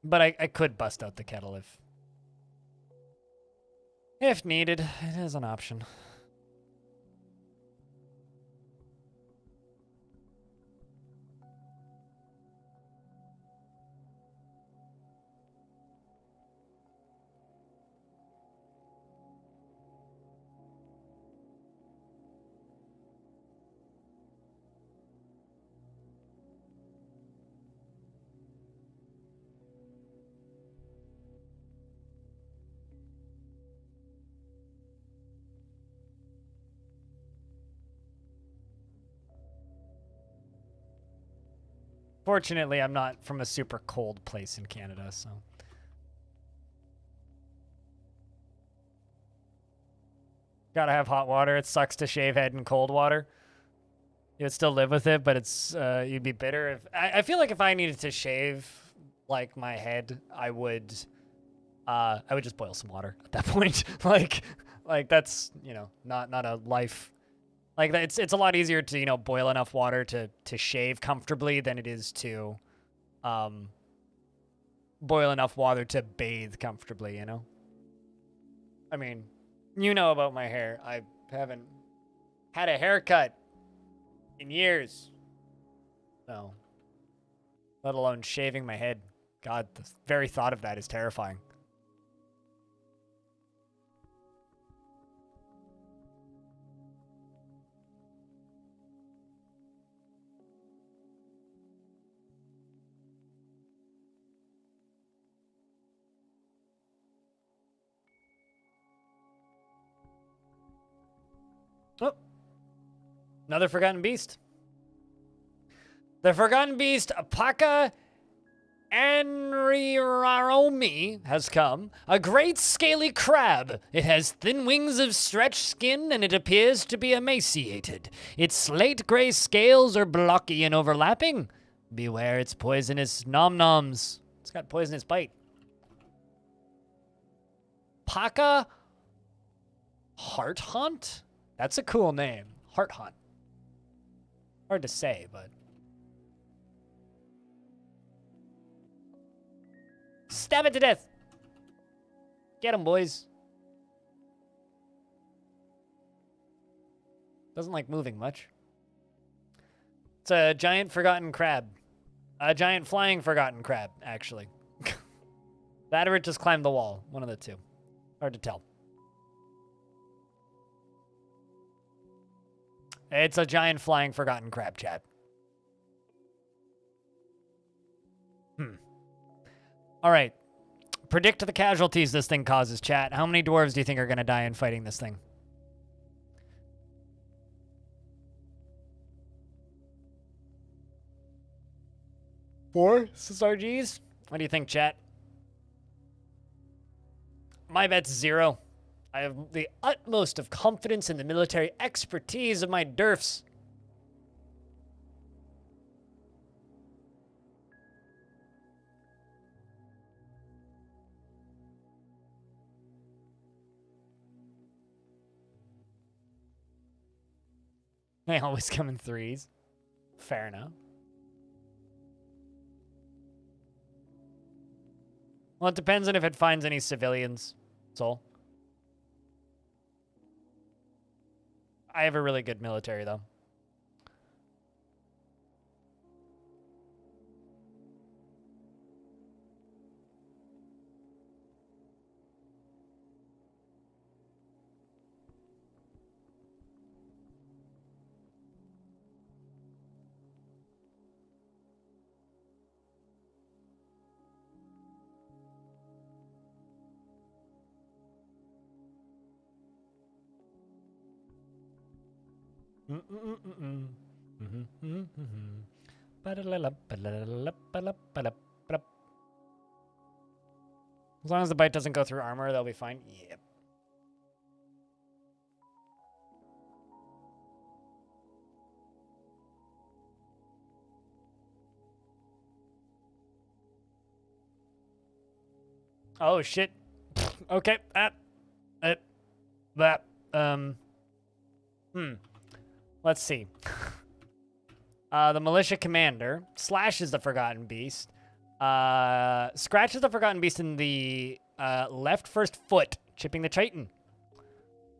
But I could bust out the kettle if needed. It is an option. Fortunately, I'm not from a super cold place in Canada, so. Gotta have hot water. It sucks to shave head in cold water. You would still live with it, but it's you'd be bitter. If I feel like if I needed to shave like my head, I would just boil some water at that point. like that's, you know, not a life. Like, it's a lot easier to, you know, boil enough water to shave comfortably than it is to boil enough water to bathe comfortably, you know? I mean, you know about my hair. I haven't had a haircut in years. No. Let alone shaving my head. God, the very thought of that is terrifying. Oh, another Forgotten Beast. The Forgotten Beast, Apaka Anriraromi, has come. A great scaly crab. It has thin wings of stretched skin, and it appears to be emaciated. Its slate gray scales are blocky and overlapping. Beware its poisonous nom-noms. It's got poisonous bite. Paka Heart Hunt? That's a cool name. Heart Hunt. Hard to say, but... Stab it to death! Get him, boys. Doesn't like moving much. It's a giant forgotten crab. A giant flying forgotten crab, actually. That or it just climbed the wall. One of the two. Hard to tell. It's a giant flying forgotten crab, chat. All right. Predict the casualties this thing causes, chat. How many dwarves do you think are going to die in fighting this thing? 4 SRGs? What do you think, chat? My bet's 0. I have the utmost of confidence in the military expertise of my Dwarfs. They always come in 3s. Fair enough. Well, it depends on if it finds any civilians. That's all. I have a really good military, though. As long as the bite doesn't go through armor, they'll be fine. Yep. Oh shit. Okay. Let's see. The militia commander slashes the Forgotten Beast. Scratches the Forgotten Beast in the left first foot, chipping the chitin.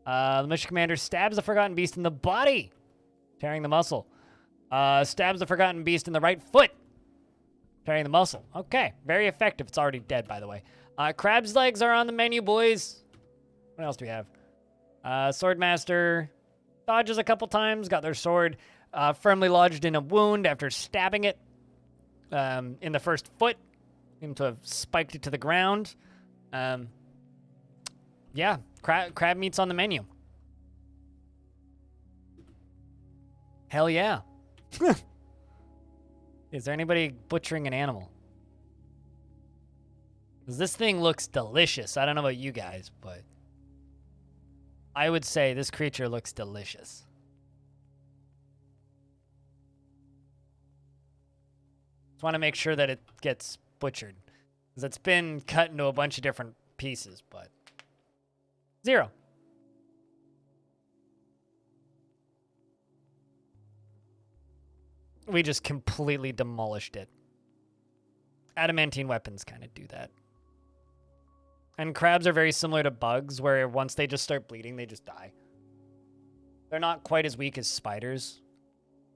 The militia commander stabs the Forgotten Beast in the body, tearing the muscle. Stabs the Forgotten Beast in the right foot, tearing the muscle. Okay, very effective. It's already dead, by the way. Crab's legs are on the menu, boys. What else do we have? Swordmaster dodges a couple times, got their sword firmly lodged in a wound after stabbing it in the first foot. Seem to have spiked it to the ground. Yeah, crab meat's on the menu. Hell yeah. Is there anybody butchering an animal? 'Cause this thing looks delicious. I don't know about you guys, but I would say this creature looks delicious. Just want to make sure that it gets butchered. Because it's been cut into a bunch of different pieces, but 0. We just completely demolished it. Adamantine weapons kind of do that. And crabs are very similar to bugs, where once they just start bleeding, they just die. They're not quite as weak as spiders,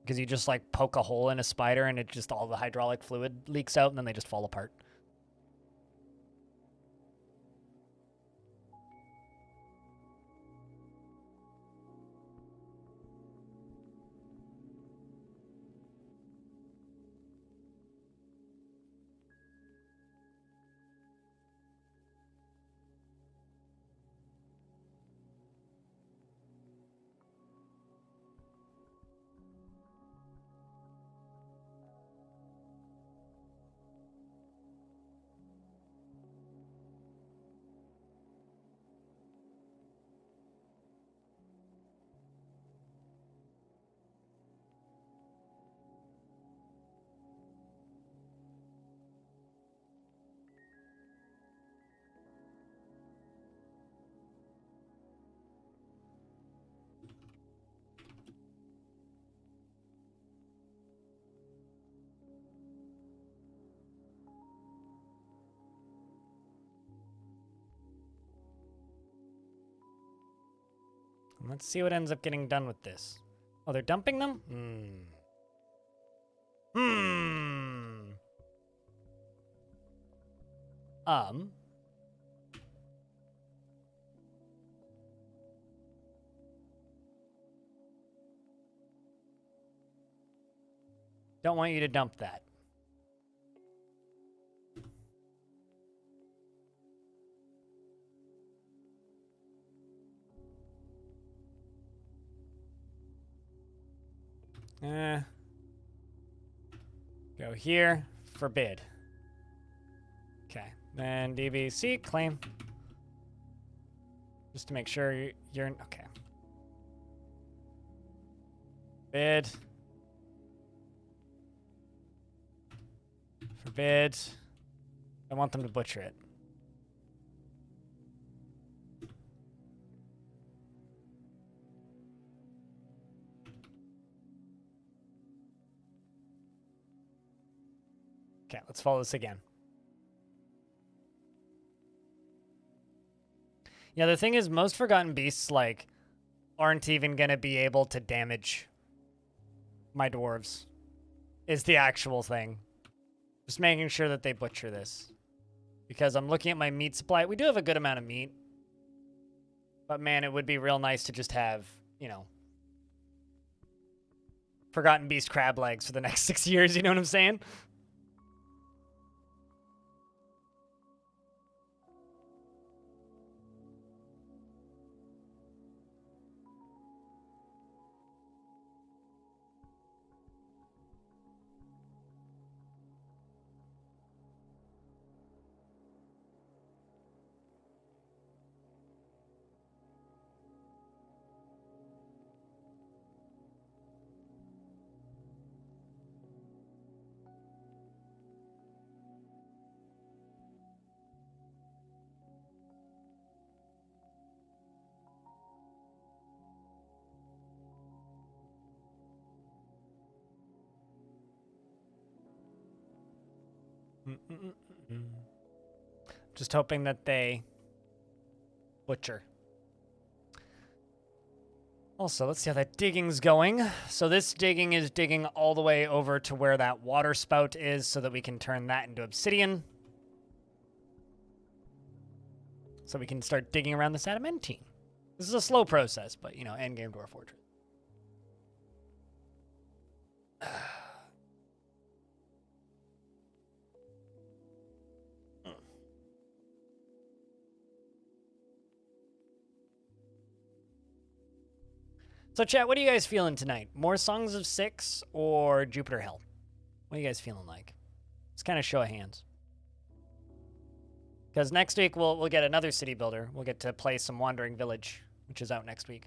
because you just like poke a hole in a spider and it just all the hydraulic fluid leaks out and then they just fall apart. Let's see what ends up getting done with this. Oh, they're dumping them? Don't want you to dump that. Go here, forbid. Okay, then DBC, claim. Just to make sure you're in, okay. Forbid. Forbid. I want them to butcher it. Okay, let's follow this again. Yeah, the thing is, most Forgotten Beasts, like, aren't even gonna be able to damage my dwarves, is the actual thing. Just making sure that they butcher this. Because I'm looking at my meat supply. We do have a good amount of meat. But man, it would be real nice to just have, you know, Forgotten Beast crab legs for the next 6 years, you know what I'm saying? Just hoping that they butcher. Also, let's see how that digging's going. So this digging is digging all the way over to where that water spout is so that we can turn that into obsidian. So we can start digging around this adamantine. This is a slow process, but, you know, endgame Dwarf Fortress. So, chat, what are you guys feeling tonight? More Songs of Six or Jupiter Hell? What are you guys feeling like? Let's kind of show of hands. Because next week we'll get another city builder. We'll get to play some Wandering Village, which is out next week.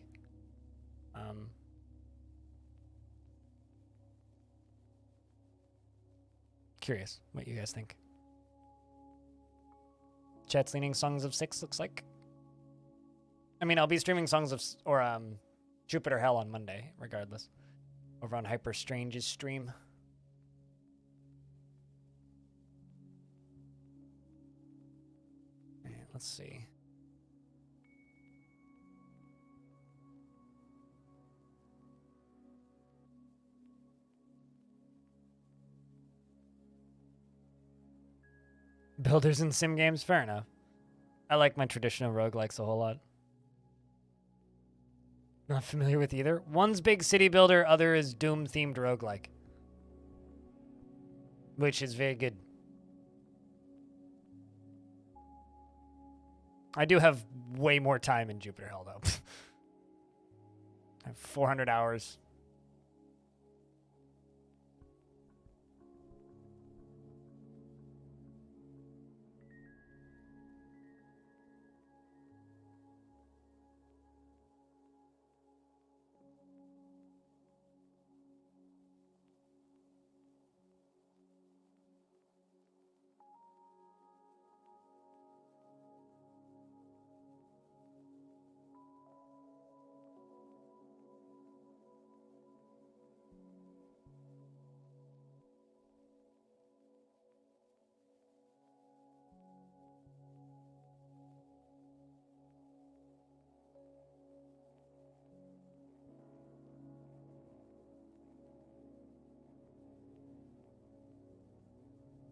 Curious what you guys think. Chat's leaning Songs of Six, looks like. I mean, I'll be streaming Songs of... or, Jupiter Hell on Monday, regardless. Over on Hyper Strange's stream. And let's see. Builders in sim games? Fair enough. I like my traditional roguelikes a whole lot. Not familiar with either. One's big city builder, other is Doom-themed roguelike. Which is very good. I do have way more time in Jupiter Hell, though. I have 400 hours.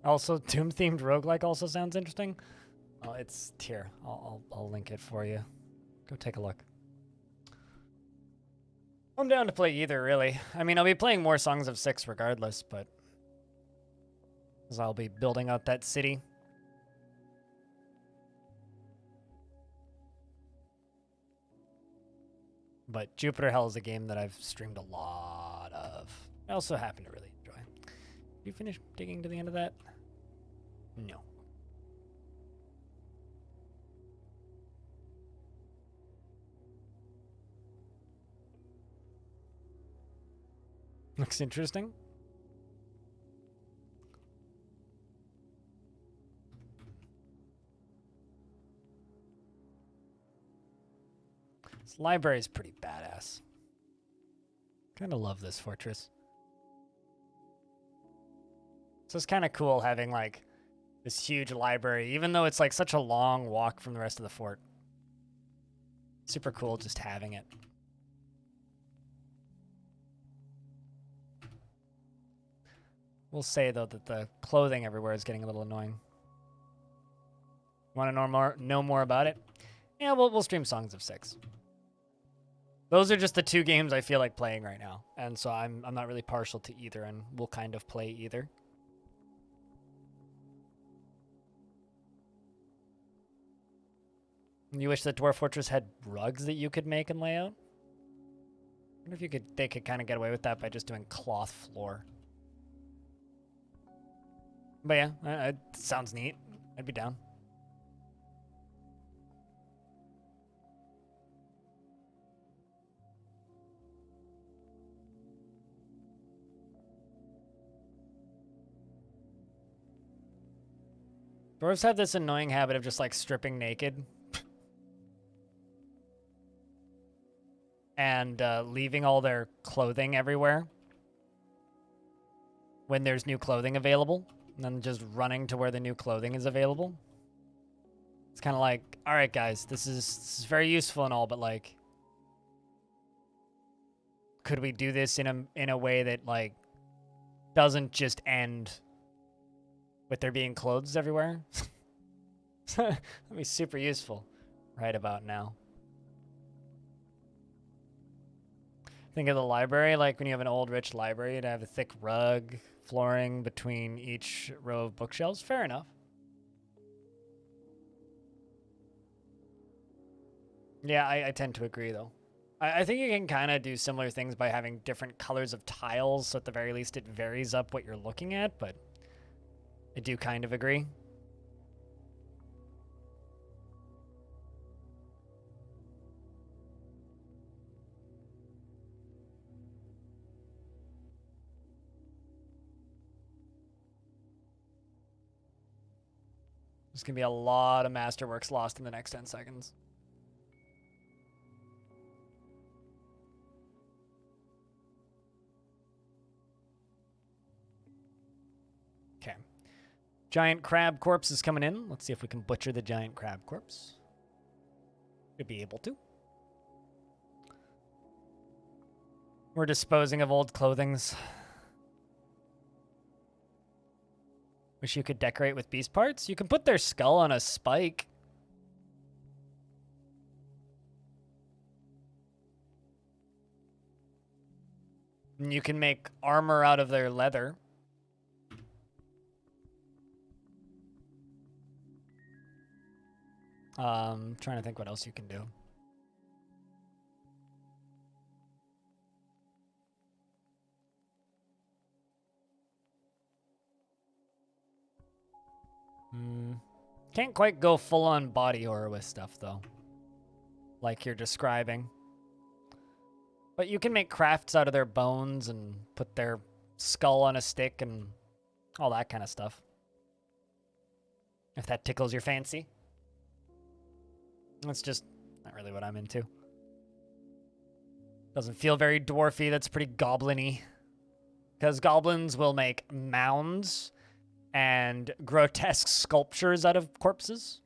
Also, Doom-themed roguelike also sounds interesting. Oh, it's here. I'll link it for you. Go take a look. I'm down to play either, really. I mean, I'll be playing more Songs of Six regardless, but as I'll be building out that city. But Jupiter Hell is a game that I've streamed a lot of. I also happen to really enjoy. Did you finish digging to the end of that? No. Looks interesting. This library is pretty badass. Kind of love this fortress. So it's kind of cool having like this huge library, even though it's like such a long walk from the rest of the fort. Super cool just having it. We'll say though that the clothing everywhere is getting a little annoying. Want to know more about it? Yeah, we'll stream Songs of Six. Those are just the two games I feel like playing right now, and so I'm not really partial to either, and we'll kind of play either. You wish that Dwarf Fortress had rugs that you could make and lay out? I wonder if they could kind of get away with that by just doing cloth floor. But yeah, it sounds neat. I'd be down. Dwarves have this annoying habit of just like stripping naked. And leaving all their clothing everywhere when there's new clothing available, and then just running to where the new clothing is available. It's kind of like, all right, guys, this is very useful and all, but like, could we do this in a way that like doesn't just end with there being clothes everywhere? That'd be super useful right about now. Think of the library, like when you have an old rich library, to have a thick rug flooring between each row of bookshelves. Fair enough. Yeah, I tend to agree, though. I think you can kind of do similar things by having different colors of tiles, so at the very least it varies up what you're looking at, but I do kind of agree. There's going to be a lot of masterworks lost in the next 10 seconds. Okay. Giant crab corpse is coming in. Let's see if we can butcher the giant crab corpse. Should be able to. We're disposing of old clothings. Wish you could decorate with beast parts. You can put their skull on a spike. And you can make armor out of their leather. Trying to think what else you can do. Can't quite go full-on body horror with stuff, though. Like you're describing. But you can make crafts out of their bones and put their skull on a stick and all that kind of stuff. If that tickles your fancy. That's just not really what I'm into. Doesn't feel very dwarfy. That's pretty goblin-y. Because goblins will make mounds and grotesque sculptures out of corpses.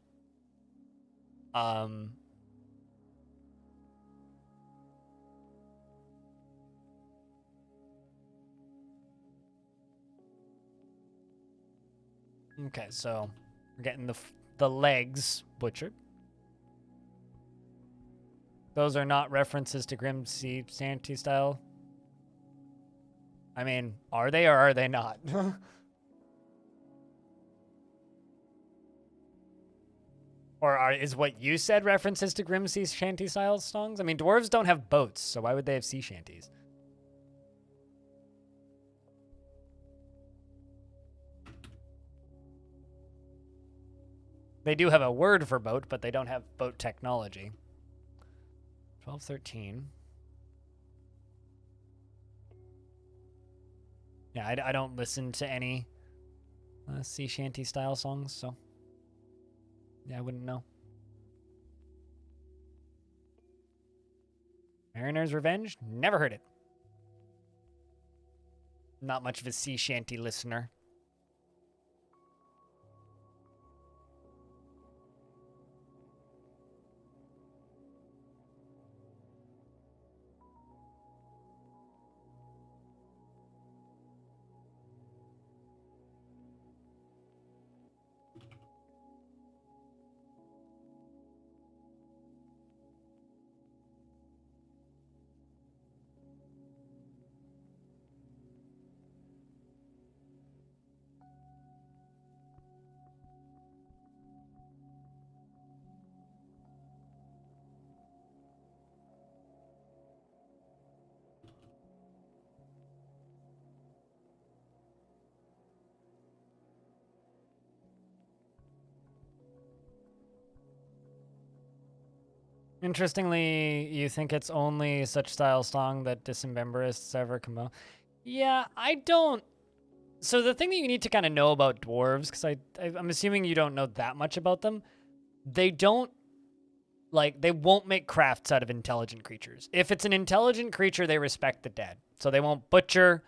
Okay, so we're getting the legs butchered. Those are not references to Grim Sea Shanty style. I mean, are they or are they not? Or is what you said references to Grim Sea Shanty style songs? I mean, dwarves don't have boats, so why would they have sea shanties? They do have a word for boat, but they don't have boat technology. 1213. Yeah, I don't listen to any sea shanty style songs, so yeah, I wouldn't know. Mariner's Revenge? Never heard it. Not much of a sea shanty listener. Interestingly, you think it's only such style song that disembemberists ever come out. Yeah, I don't. So the thing that you need to kind of know about dwarves, because I'm assuming you don't know that much about them, they don't, like, they won't make crafts out of intelligent creatures. If it's an intelligent creature, they respect the dead. So they won't butcher,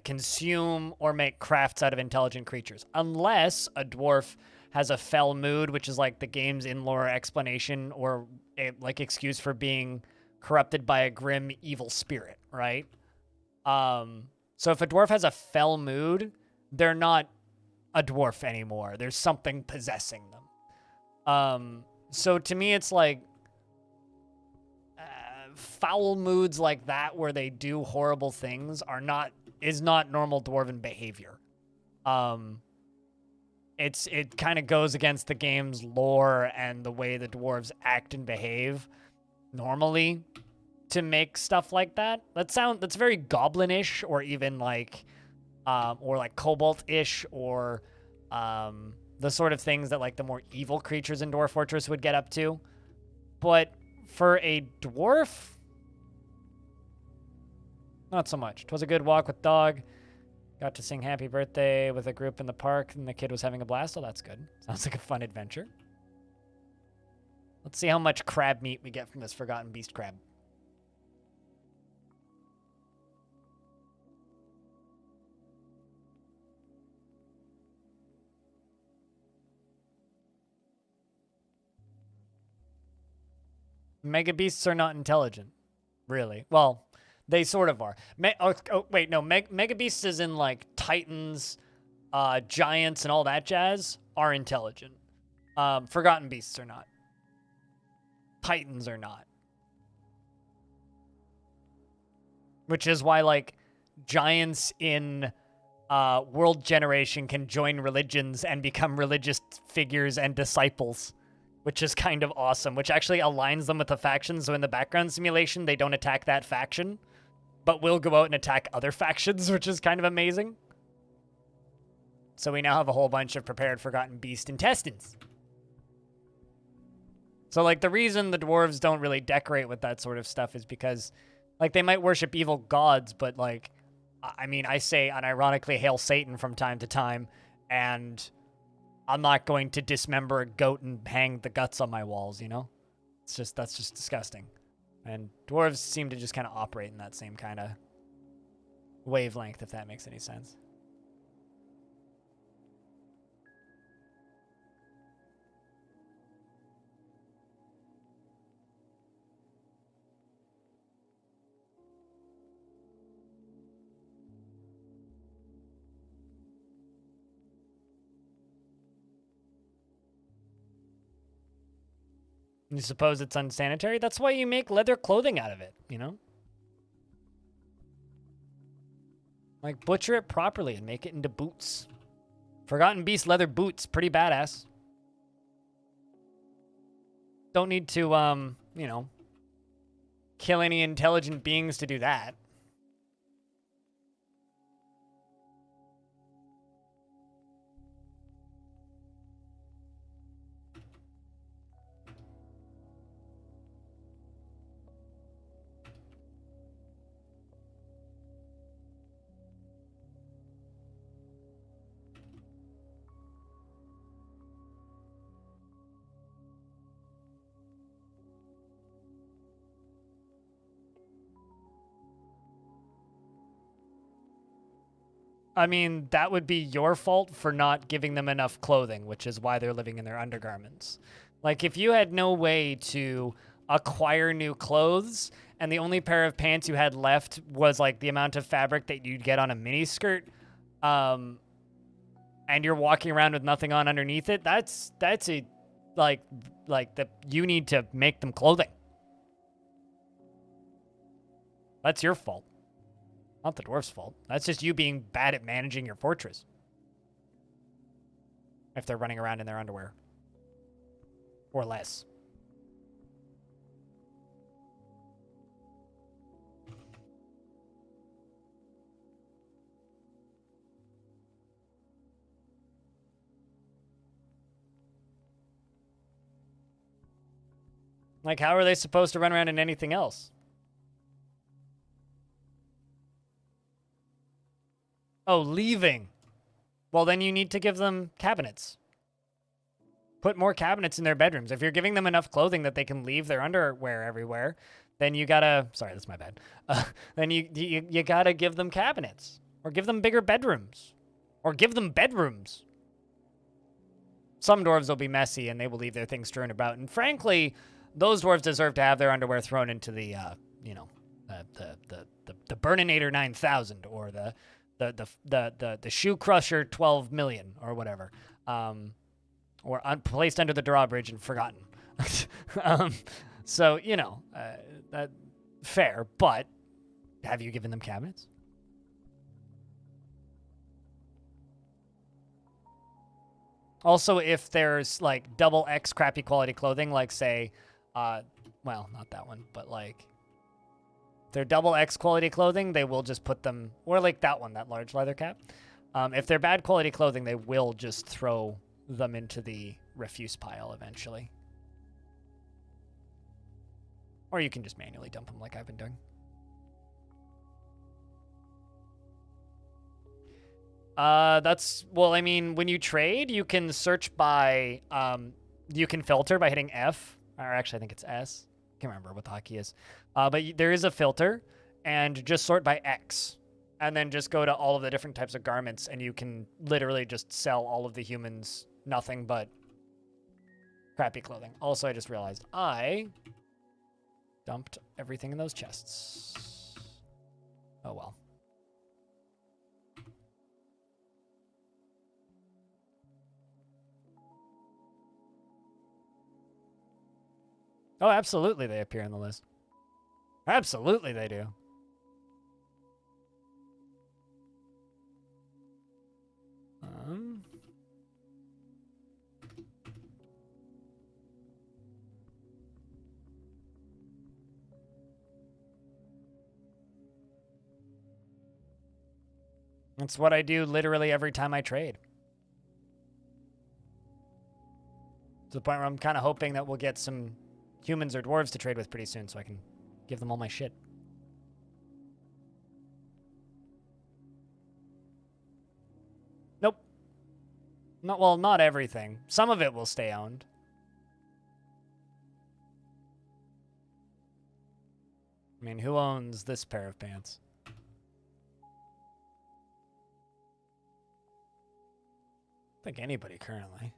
consume, or make crafts out of intelligent creatures. Unless a dwarf has a fell mood, which is like the game's in-lore explanation or like excuse for being corrupted by a grim evil spirit, right? So if a dwarf has a fell mood, they're not a dwarf anymore. There's something possessing them. So to me, it's like foul moods like that where they do horrible things is not normal dwarven behavior. It kind of goes against the game's lore and the way the dwarves act and behave normally to make stuff like that. That's very goblin-ish or even like cobalt-ish or the sort of things that like the more evil creatures in Dwarf Fortress would get up to. But for a dwarf, not so much. 'Twas a good walk with dog. Got to sing happy birthday with a group in the park, and the kid was having a blast. Oh, that's good. Sounds like a fun adventure. Let's see how much crab meat we get from this Forgotten Beast crab. Mega beasts are not intelligent, really. Well, they sort of are. Wait, no. Mega beasts is in like titans, giants, and all that jazz are intelligent. Forgotten beasts are not. Titans are not. Which is why like giants in World Generation can join religions and become religious figures and disciples, which is kind of awesome, which actually aligns them with the factions. So in the background simulation, they don't attack that faction, but will go out and attack other factions, which is kind of amazing. So we now have a whole bunch of prepared Forgotten Beast intestines. So, like, the reason the dwarves don't really decorate with that sort of stuff is because, like, they might worship evil gods, but, like, I mean, I say unironically hail Satan from time to time, and I'm not going to dismember a goat and hang the guts on my walls, you know? That's just disgusting. And dwarves seem to just kind of operate in that same kind of wavelength, if that makes any sense. You suppose it's unsanitary? That's why you make leather clothing out of it, you know? Like, butcher it properly and make it into boots. Forgotten Beast leather boots. Pretty badass. Don't need to, you know, kill any intelligent beings to do that. I mean, that would be your fault for not giving them enough clothing, which is why they're living in their undergarments. Like, if you had no way to acquire new clothes, and the only pair of pants you had left was, like, the amount of fabric that you'd get on a miniskirt, and you're walking around with nothing on underneath it, that's a, you need to make them clothing. That's your fault. Not the dwarf's fault. That's just you being bad at managing your fortress. If they're running around in their underwear. Or less. Like, how are they supposed to run around in anything else? Oh, leaving. Well, then you need to give them cabinets. Put more cabinets in their bedrooms. If you're giving them enough clothing that they can leave their underwear everywhere, then you gotta... Sorry, that's my bad. Then you gotta give them cabinets. Or give them bigger bedrooms. Or give them bedrooms. Some dwarves will be messy and they will leave their things strewn about. And frankly, those dwarves deserve to have their underwear thrown into the, you know, the Burninator 9000 or the Shoe Crusher 12 million or whatever, or placed under the drawbridge and forgotten. So, you know, fair, but have you given them cabinets? Also, if there's like double X crappy quality clothing, like say, well, not that one, but like, they're double X quality clothing, they will just put them, or like that one, that large leather cap. If they're bad quality clothing, they will just throw them into the refuse pile eventually. Or you can just manually dump them like I've been doing. Well, I mean, when you trade, you can search by, you can filter by hitting F, or actually I think it's S. Can't remember what the hotkey is. But there is a filter, and just sort by X. And then just go to all of the different types of garments, and you can literally just sell all of the humans nothing but crappy clothing. Also, I just realized I dumped everything in those chests. Oh, well. Oh, absolutely they appear on the list. Absolutely they do. That's what I do literally every time I trade. To the point where I'm kind of hoping that we'll get some humans or dwarves to trade with pretty soon so I can give them all my shit. Nope. Well, not everything. Some of it will stay owned. I mean, who owns this pair of pants? I think anybody currently.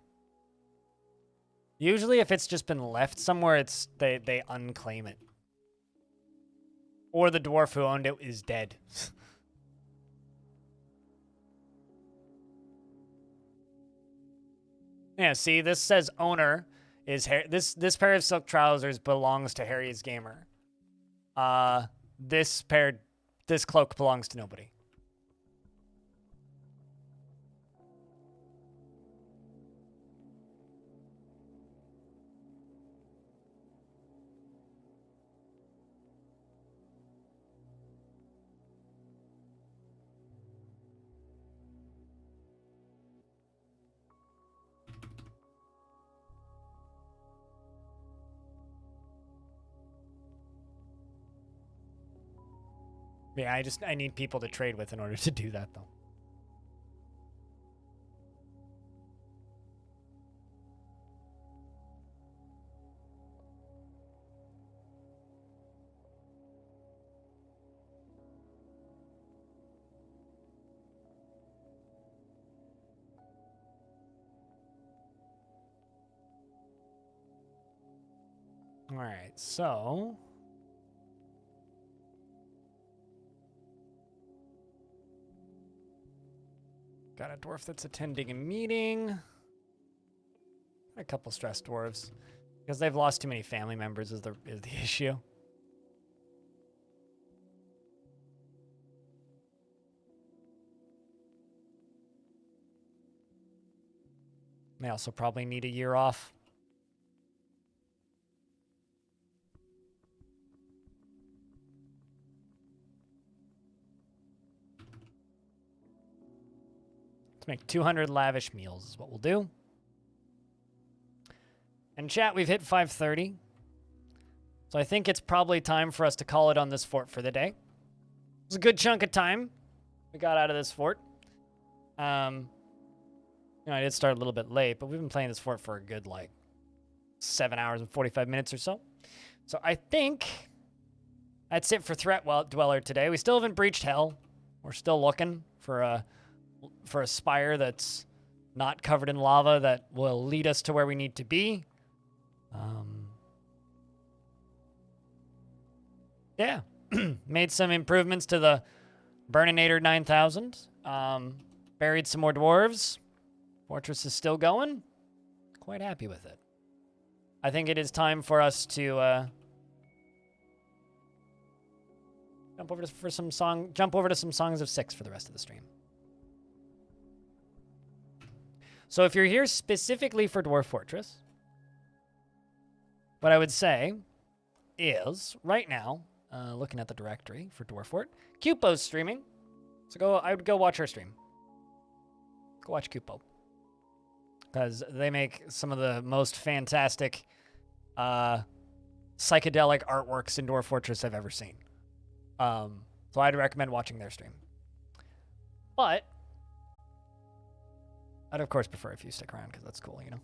Usually if it's just been left somewhere, it's they unclaim it. Or the dwarf who owned it is dead. Yeah, see, this says owner. is this pair of silk trousers belongs to Harry's gamer. This cloak belongs to nobody. Yeah, I need people to trade with in order to do that, though. All right, so got a dwarf that's attending a meeting. A couple stressed dwarves because they've lost too many family members is the issue. They also probably need a year off. Let's make 200 lavish meals is what we'll do. And chat, we've hit 5:30. So I think it's probably time for us to call it on this fort for the day. It was a good chunk of time we got out of this fort. I did start a little bit late, but we've been playing this fort for a good, 7 hours and 45 minutes or so. So I think that's it for Threatdweller today. We still haven't breached hell. We're still looking for a spire that's not covered in lava that will lead us to where we need to be. Yeah. Made some improvements to the Burninator 9000. Buried some more dwarves. Fortress is still going. Quite happy with it. I think it is time for us to jump over to some Songs of Six for the rest of the stream. So if you're here specifically for Dwarf Fortress, what I would say is right now, looking at the directory for Dwarf Fort, Cupo's streaming. So I would go watch her stream. Go watch Cupo. Because they make some of the most fantastic psychedelic artworks in Dwarf Fortress I've ever seen. So I'd recommend watching their stream. But I'd, of course, prefer if you stick around because that's cool, you know?